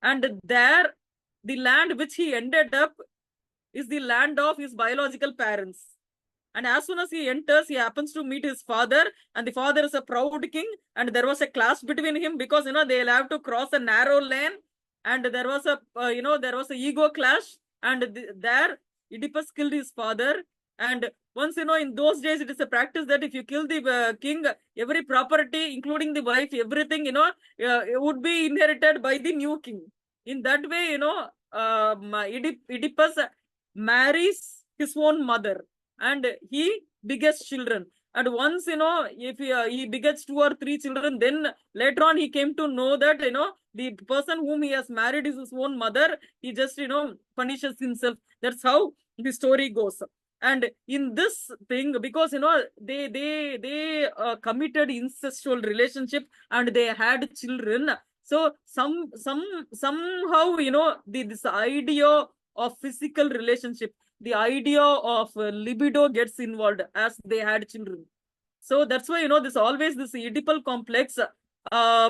and there the land which he ended up is the land of his biological parents. And as soon as he enters, he happens to meet his father, and the father is a proud king, and there was a clash between him because they'll have to cross a narrow lane, and there was a there was a ego clash, and there Oedipus killed his father. And once in those days it is a practice that if you kill the king, every property including the wife, everything it would be inherited by the new king. In that way Oedipus marries his own mother, and he begets children. And once if he begets 2 or 3 children, then later on he came to know that the person whom he has married is his own mother. He just punishes himself. That's how the story goes. And in this thing, because they committed incestual relationship and they had children, so somehow this idea of physical relationship, the idea of libido gets involved as they had children. So that's why this always this Oedipal complex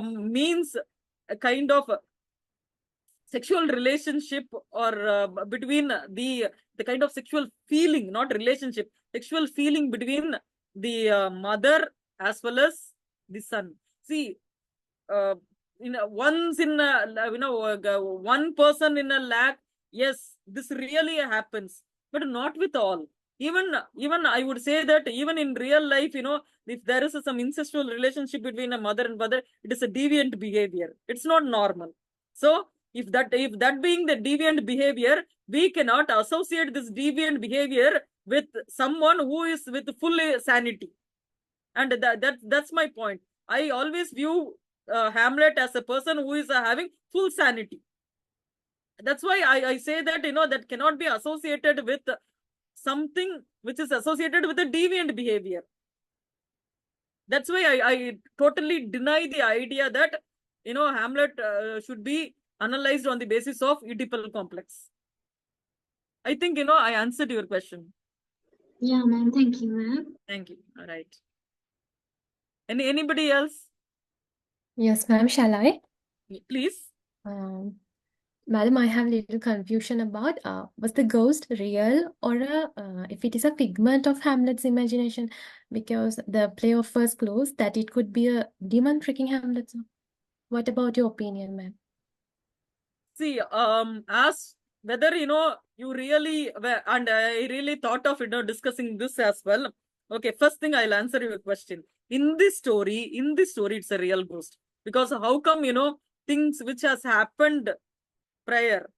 means a kind of sexual relationship, or between the kind of sexual feeling, not relationship, sexual feeling between the mother as well as the son. See, once in one person in a lakh, yes, this really happens, but not with all. Even I would say that even in real life, if there is some incestual relationship between a mother and father, it is a deviant behavior. It's not normal. So if that being the deviant behavior, we cannot associate this deviant behavior with someone who is with full sanity. And that's my point. I always view Hamlet as a person who is having full sanity. That's why I say that that cannot be associated with something which is associated with a deviant behavior. That's why I totally deny the idea that Hamlet should be analyzed on the basis of Oedipal complex. I think I answered your question. Yeah, ma'am. Thank you, ma'am. Thank you. All right. Anybody else? Yes, ma'am, shall I? Please. Madam, I have a little confusion about was the ghost real, or if it is a figment of Hamlet's imagination, because the play of first clues that it could be a demon tricking Hamlet. So what about your opinion, ma'am? See, as whether you really and I really thought of discussing this as well. Okay, first thing I'll answer your question. In this story, it's a real ghost, because how come things which has happened prior,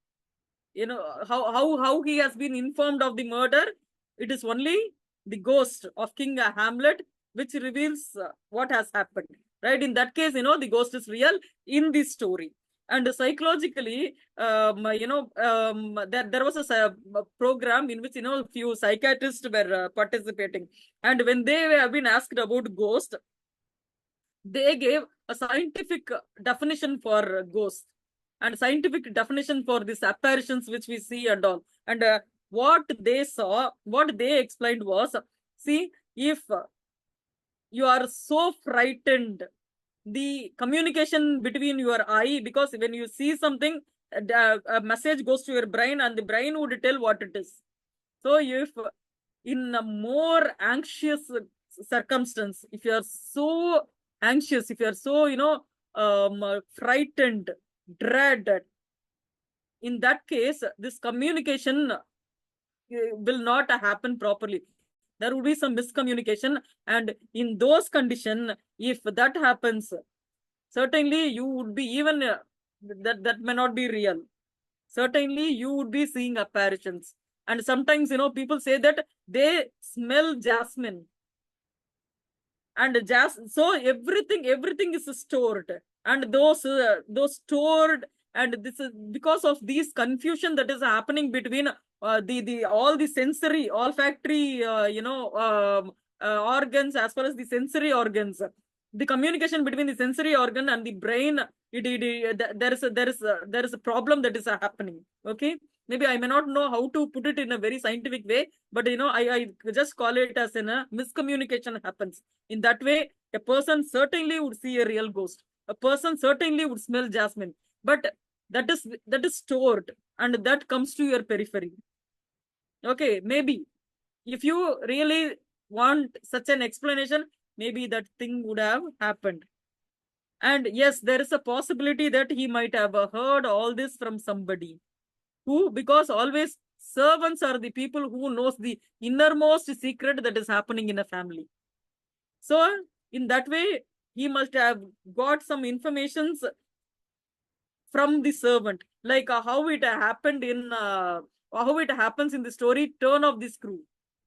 how he has been informed of the murder, it is only the ghost of King Hamlet which reveals what has happened, right? In that case, the ghost is real in this story. And psychologically, there was a program in which few psychiatrists were participating, and when they have been asked about ghost, they gave a scientific definition for ghost and scientific definition for these apparitions which we see and all. And what they explained was, see, if you are so frightened, the communication between your eye, because when you see something, a message goes to your brain and the brain would tell what it is. So if in a more anxious circumstance, if you are so anxious, if you are so frightened, dreaded, in that case this communication will not happen properly. There would be some miscommunication, and in those conditions, if that happens, certainly you would be even that may not be real. Certainly you would be seeing apparitions. And sometimes people say that they smell jasmine, and so everything is stored, and those stored, and this is because of these confusion that is happening between all the sensory olfactory organs as well as the sensory organs. the communication between the sensory organ and the brain, there is a problem that is happening. Okay, maybe I may not know how to put it in a very scientific way, but I just call it as a miscommunication happens. In that way, a person certainly would see a real ghost. A person certainly would smell jasmine, but that is stored and that comes to your periphery. Okay, maybe if you really want such an explanation, maybe that thing would have happened. And yes, there is a possibility that he might have heard all this from somebody who, because always servants are the people who knows the innermost secret that is happening in a family. So in that way, he must have got some informations from the servant, like how it happened in how it happens in the story Turn of the Screw.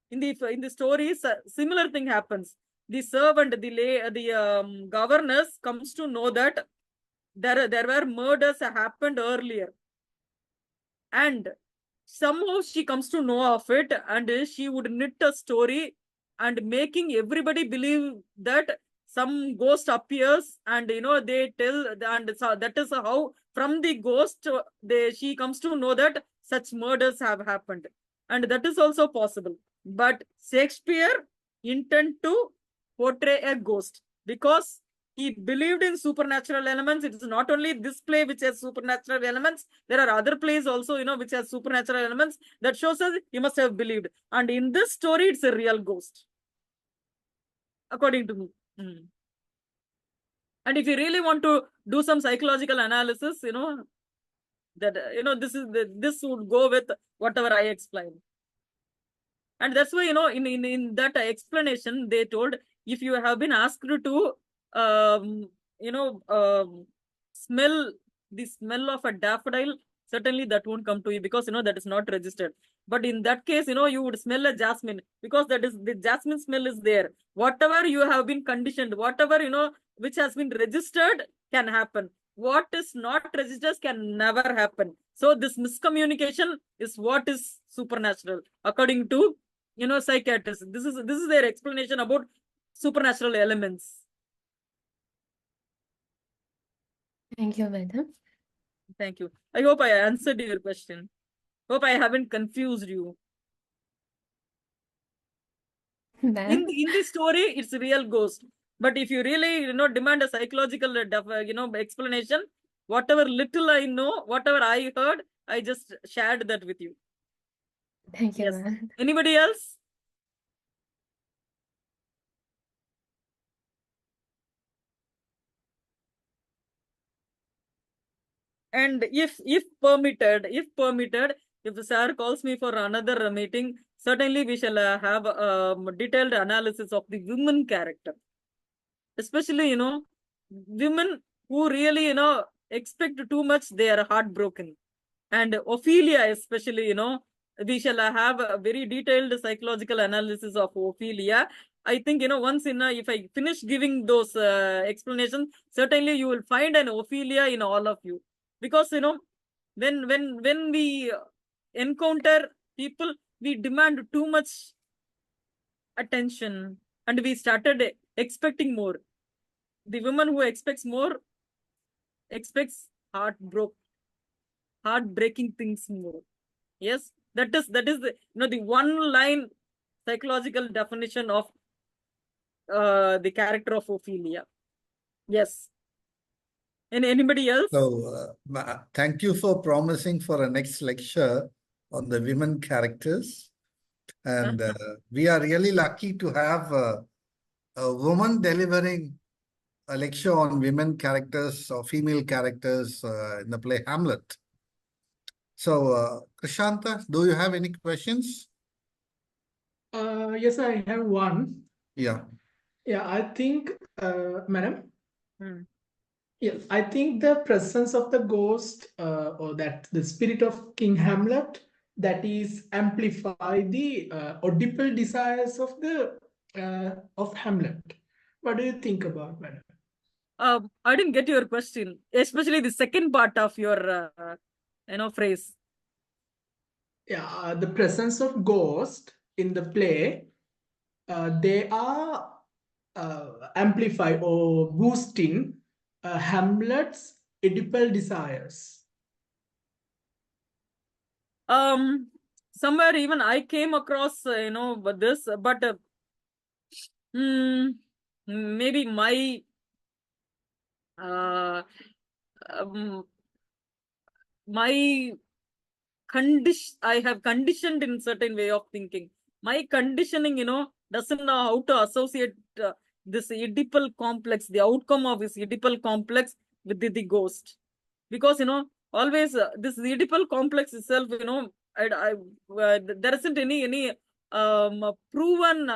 In the stories, similar thing happens. The servant, the governess comes to know that there were murders happened earlier, and somehow she comes to know of it, and she would knit a story and making everybody believe that some ghost appears, and they tell, and so that is how from the ghost she comes to know that such murders have happened, and that is also possible. But Shakespeare intend to portray a ghost because he believed in supernatural elements. It is not only this play which has supernatural elements. There are other plays also, which has supernatural elements. That shows us he must have believed. And in this story, it's a real ghost, according to me. And if you really want to do some psychological analysis, that this would go with whatever I explained. And that's why, in that explanation, they told, if you have been asked to smell the smell of a daffodil, certainly that won't come to you because that is not registered. But in that case, you would smell a jasmine because that is the jasmine smell is there. Whatever you have been conditioned, whatever which has been registered can happen. What is not registered can never happen. So this miscommunication is what is supernatural, according to psychiatrists. This is their explanation about supernatural elements. Thank you, madam. Thank you. I hope I answered your question. Hope I haven't confused you. Ma'am, In the story, it's a real ghost. But if you really demand a psychological explanation, whatever little I know, whatever I heard, I just shared that with you. thank you, Yes. ma'am. Anybody else? And if permitted, if the sir calls me for another meeting, certainly we shall have a detailed analysis of the women character. Especially, women who really, expect too much, they are heartbroken. And Ophelia, especially, we shall have a very detailed psychological analysis of Ophelia. I think, once if I finish giving those explanations, certainly you will find an Ophelia in all of you. Because, when we encounter people, we demand too much attention and we started expecting more. The woman who expects more expects heartbreaking things more. Yes, that is the the one line psychological definition of the character of Ophelia. Yes. And anybody else? So, thank you for promising for a next lecture on the women characters. And we are really lucky to have a woman delivering a lecture on women characters or female characters in the play Hamlet. So, Krishanta, do you have any questions? Yes, I have one. Yeah. Yeah, I think, madam. Hmm. Yes, I think the presence of the ghost or that the spirit of King Hamlet, that is amplify the Oedipal desires of the of Hamlet. What do you think about, madam? I didn't get your question, especially the second part of your phrase. Yeah, the presence of ghost in the play, they are amplify or boosting Hamlet's Oedipal desires? Somewhere even I came across, this, but maybe my my condition, I have conditioned in certain way of thinking. My conditioning, doesn't know how to associate this Oedipal complex, the outcome of this Oedipal complex with the ghost. Because, always this Oedipal complex itself, there isn't any proven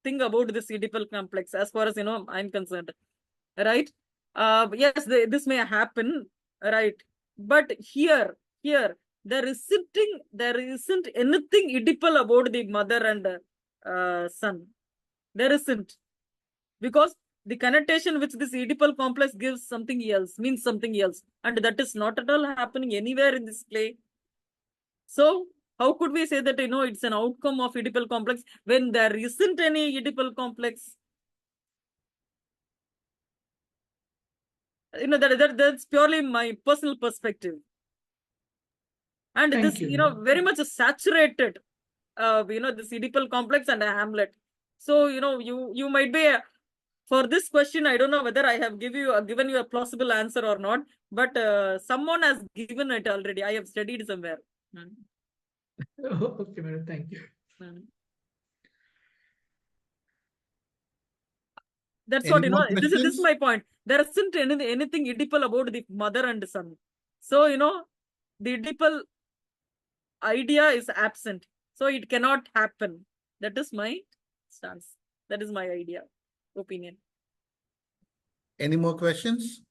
thing about this Oedipal complex as far as, I'm concerned. Right? Yes, this may happen, right? But here, there isn't anything Oedipal about the mother and son. There isn't. Because the connotation which this Oedipal complex gives something else, means something else. And that is not at all happening anywhere in this play. So, how could we say that, it's an outcome of Oedipal complex when there isn't any Oedipal complex? That's purely my personal perspective. And Thank this, you. very much saturated, this Oedipal complex and a Hamlet. So, you might be, for this question, I don't know whether I have given you a plausible answer or not, but someone has given it already. I have studied somewhere. Okay, madam, thank you. That's Any what, more this is questions? my point. There isn't anything Oedipal about the mother and son. So, the Oedipal idea is absent. So it cannot happen. That is my stance. That is my idea, opinion. Any more questions?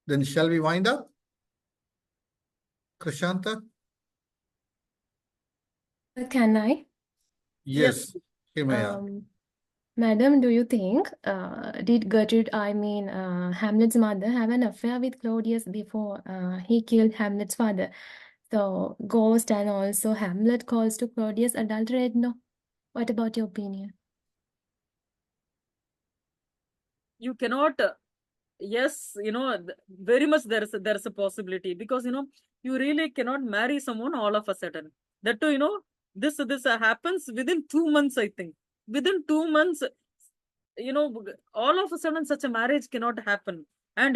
Then shall we wind up? Krishanta? Can I? Yes, Himaya. Madam, do you think did Gertrude, Hamlet's mother, have an affair with Claudius before he killed Hamlet's father? So, Ghost and also Hamlet calls to Claudius adulterate. No. What about your opinion? You cannot. Yes, very much there is a possibility, because you really cannot marry someone all of a sudden. That too, this happens within 2 months, I think. Within 2 months, all of a sudden such a marriage cannot happen. And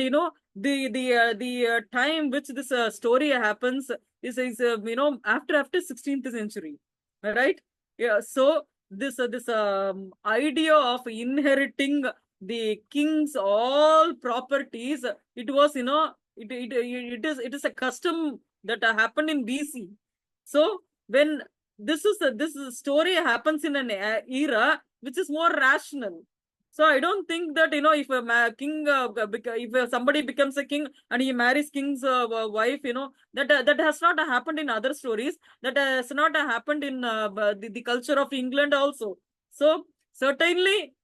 the time which this story happens is after 16th century, right? Yeah. So this idea of inheriting the king's all properties, it was, it is a custom that happened in BC. So when this story happens in an era which is more rational. So I don't think that, if a king, if somebody becomes a king and he marries king's wife, that has not happened in other stories. That has not happened in the culture of England also. So certainly,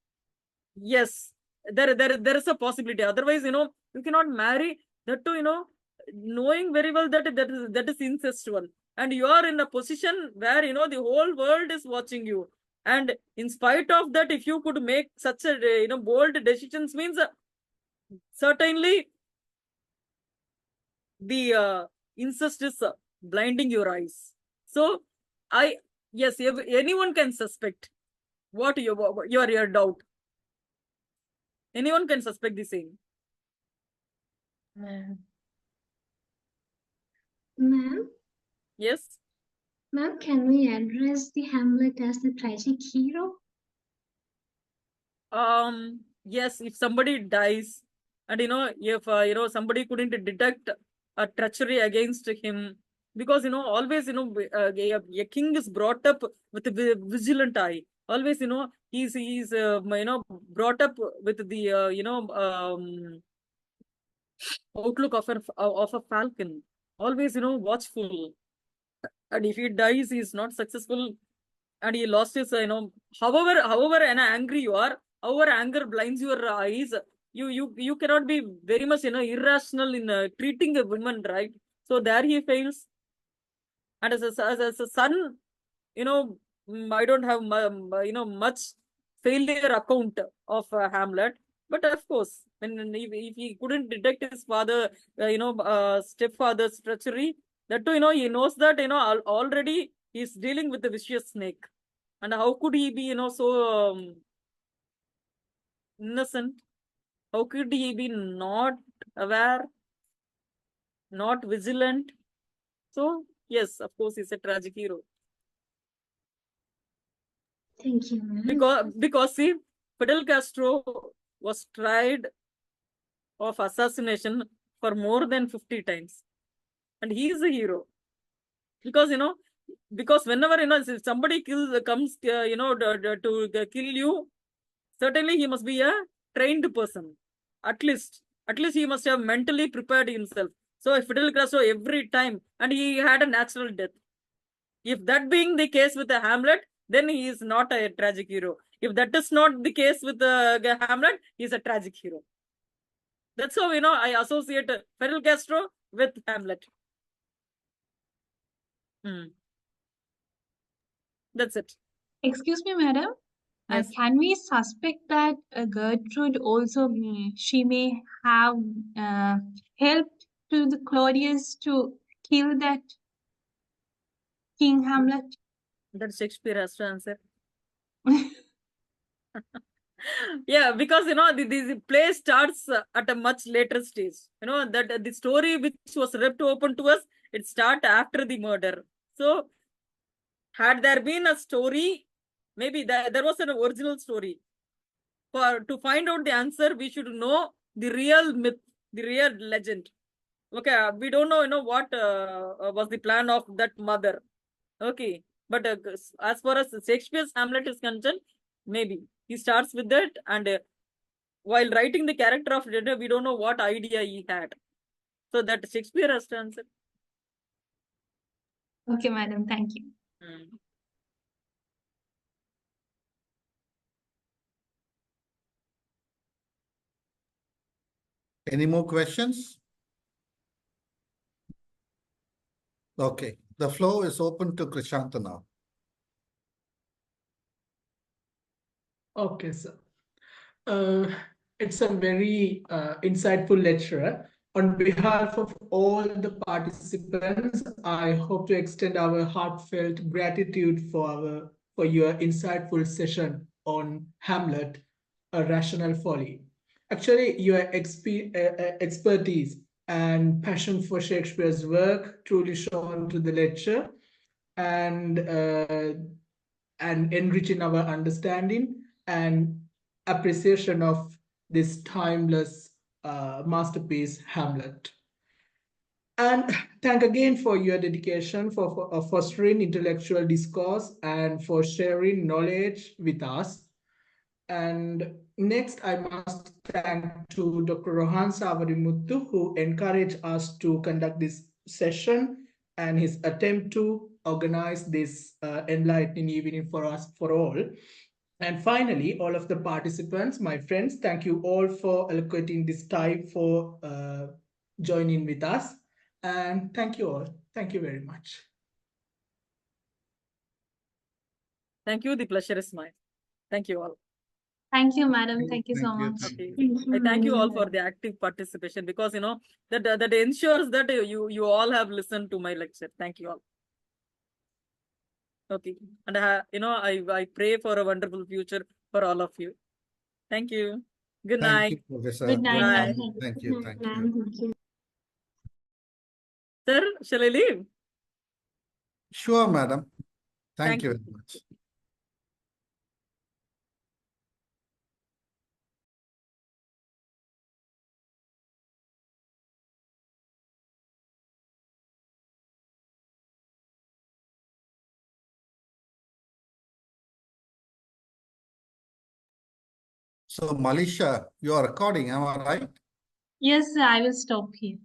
yes, there is a possibility. Otherwise, you cannot marry. That too, knowing very well that that is incestual, and you are in a position where the whole world is watching you. And in spite of that, if you could make such a bold decisions, means certainly the incest is blinding your eyes. So yes, anyone can suspect. What your doubt? Anyone can suspect the same. Ma'am, Yes. ma'am, can we address the Hamlet as the tragic hero? Yes, if somebody dies, and if somebody couldn't detect a treachery against him, because always a king is brought up with a vigilant eye. Always he's brought up with the outlook of a falcon. Always watchful. And if he dies, he's not successful, and he lost his however angry you are, however anger blinds your eyes, you cannot be very much irrational in treating a woman, right? So there he fails. And as a son, I don't have much failure account of Hamlet. But of course, when if he couldn't detect his father, stepfather's treachery, that too, he knows that, already he's dealing with the vicious snake. And how could he be, so innocent? How could he be not aware, not vigilant? So, yes, of course, he's a tragic hero. Thank you, ma'am. Because see, Fidel Castro was tried of assassination for more than 50 times. And he is a hero. Because, because whenever, if somebody comes, to kill you, certainly he must be a trained person. At least he must have mentally prepared himself. So Fidel Castro every time, and he had a natural death. If that being the case with the Hamlet, then he is not a tragic hero. If that is not the case with the Hamlet, he is a tragic hero. That's how, I associate Fidel Castro with Hamlet. That's it. Excuse me, madam. Yes. Can we suspect that Gertrude also she may have helped to the Claudius to kill that King Hamlet? That Shakespeare has to answer. Yeah, because the play starts at a much later stage. That the story which was left open to us, it starts after the murder. So, had there been a story, maybe there was an original story. To find out the answer, we should know the real myth, the real legend. Okay, we don't know, what was the plan of that mother. Okay, but as far as Shakespeare's Hamlet is concerned, maybe he starts with that, and while writing the character of Reader, we don't know what idea he had. So that Shakespeare has to answer. Okay, madam. Thank you. Any more questions? Okay, the floor is open to Krishanta now. Okay, sir. It's a very insightful lecture. On behalf of all the participants, I hope to extend our heartfelt gratitude for your insightful session on Hamlet, A Rational Folly. Actually, your expertise and passion for Shakespeare's work truly shone to the lecture and enriching our understanding and appreciation of this timeless masterpiece, Hamlet. And thank again for your dedication for fostering intellectual discourse and for sharing knowledge with us. And next, I must thank to Dr. Rohan Sawarimuthu, who encouraged us to conduct this session and his attempt to organize this enlightening evening for us, for all. And finally, all of the participants, my friends, thank you all for allocating this time for joining with us. And thank you all. Thank you very much. Thank you. The pleasure is mine. Thank you all. Thank you, madam. Thank you so much. Okay. Thank you, I thank you all for madam. the active participation, because that ensures that you all have listened to my lecture. Thank you all. Okay, and I pray for a wonderful future for all of you. Thank you. Good night. Thank you, Professor. Good night, Bye. ma'am. Thank you. Thank you. Ma'am, thank you. Sir, shall I leave? Sure, madam. Thank Thank you you. very much. So, Malisha, you are recording, am I right? Yes, sir, I will stop here.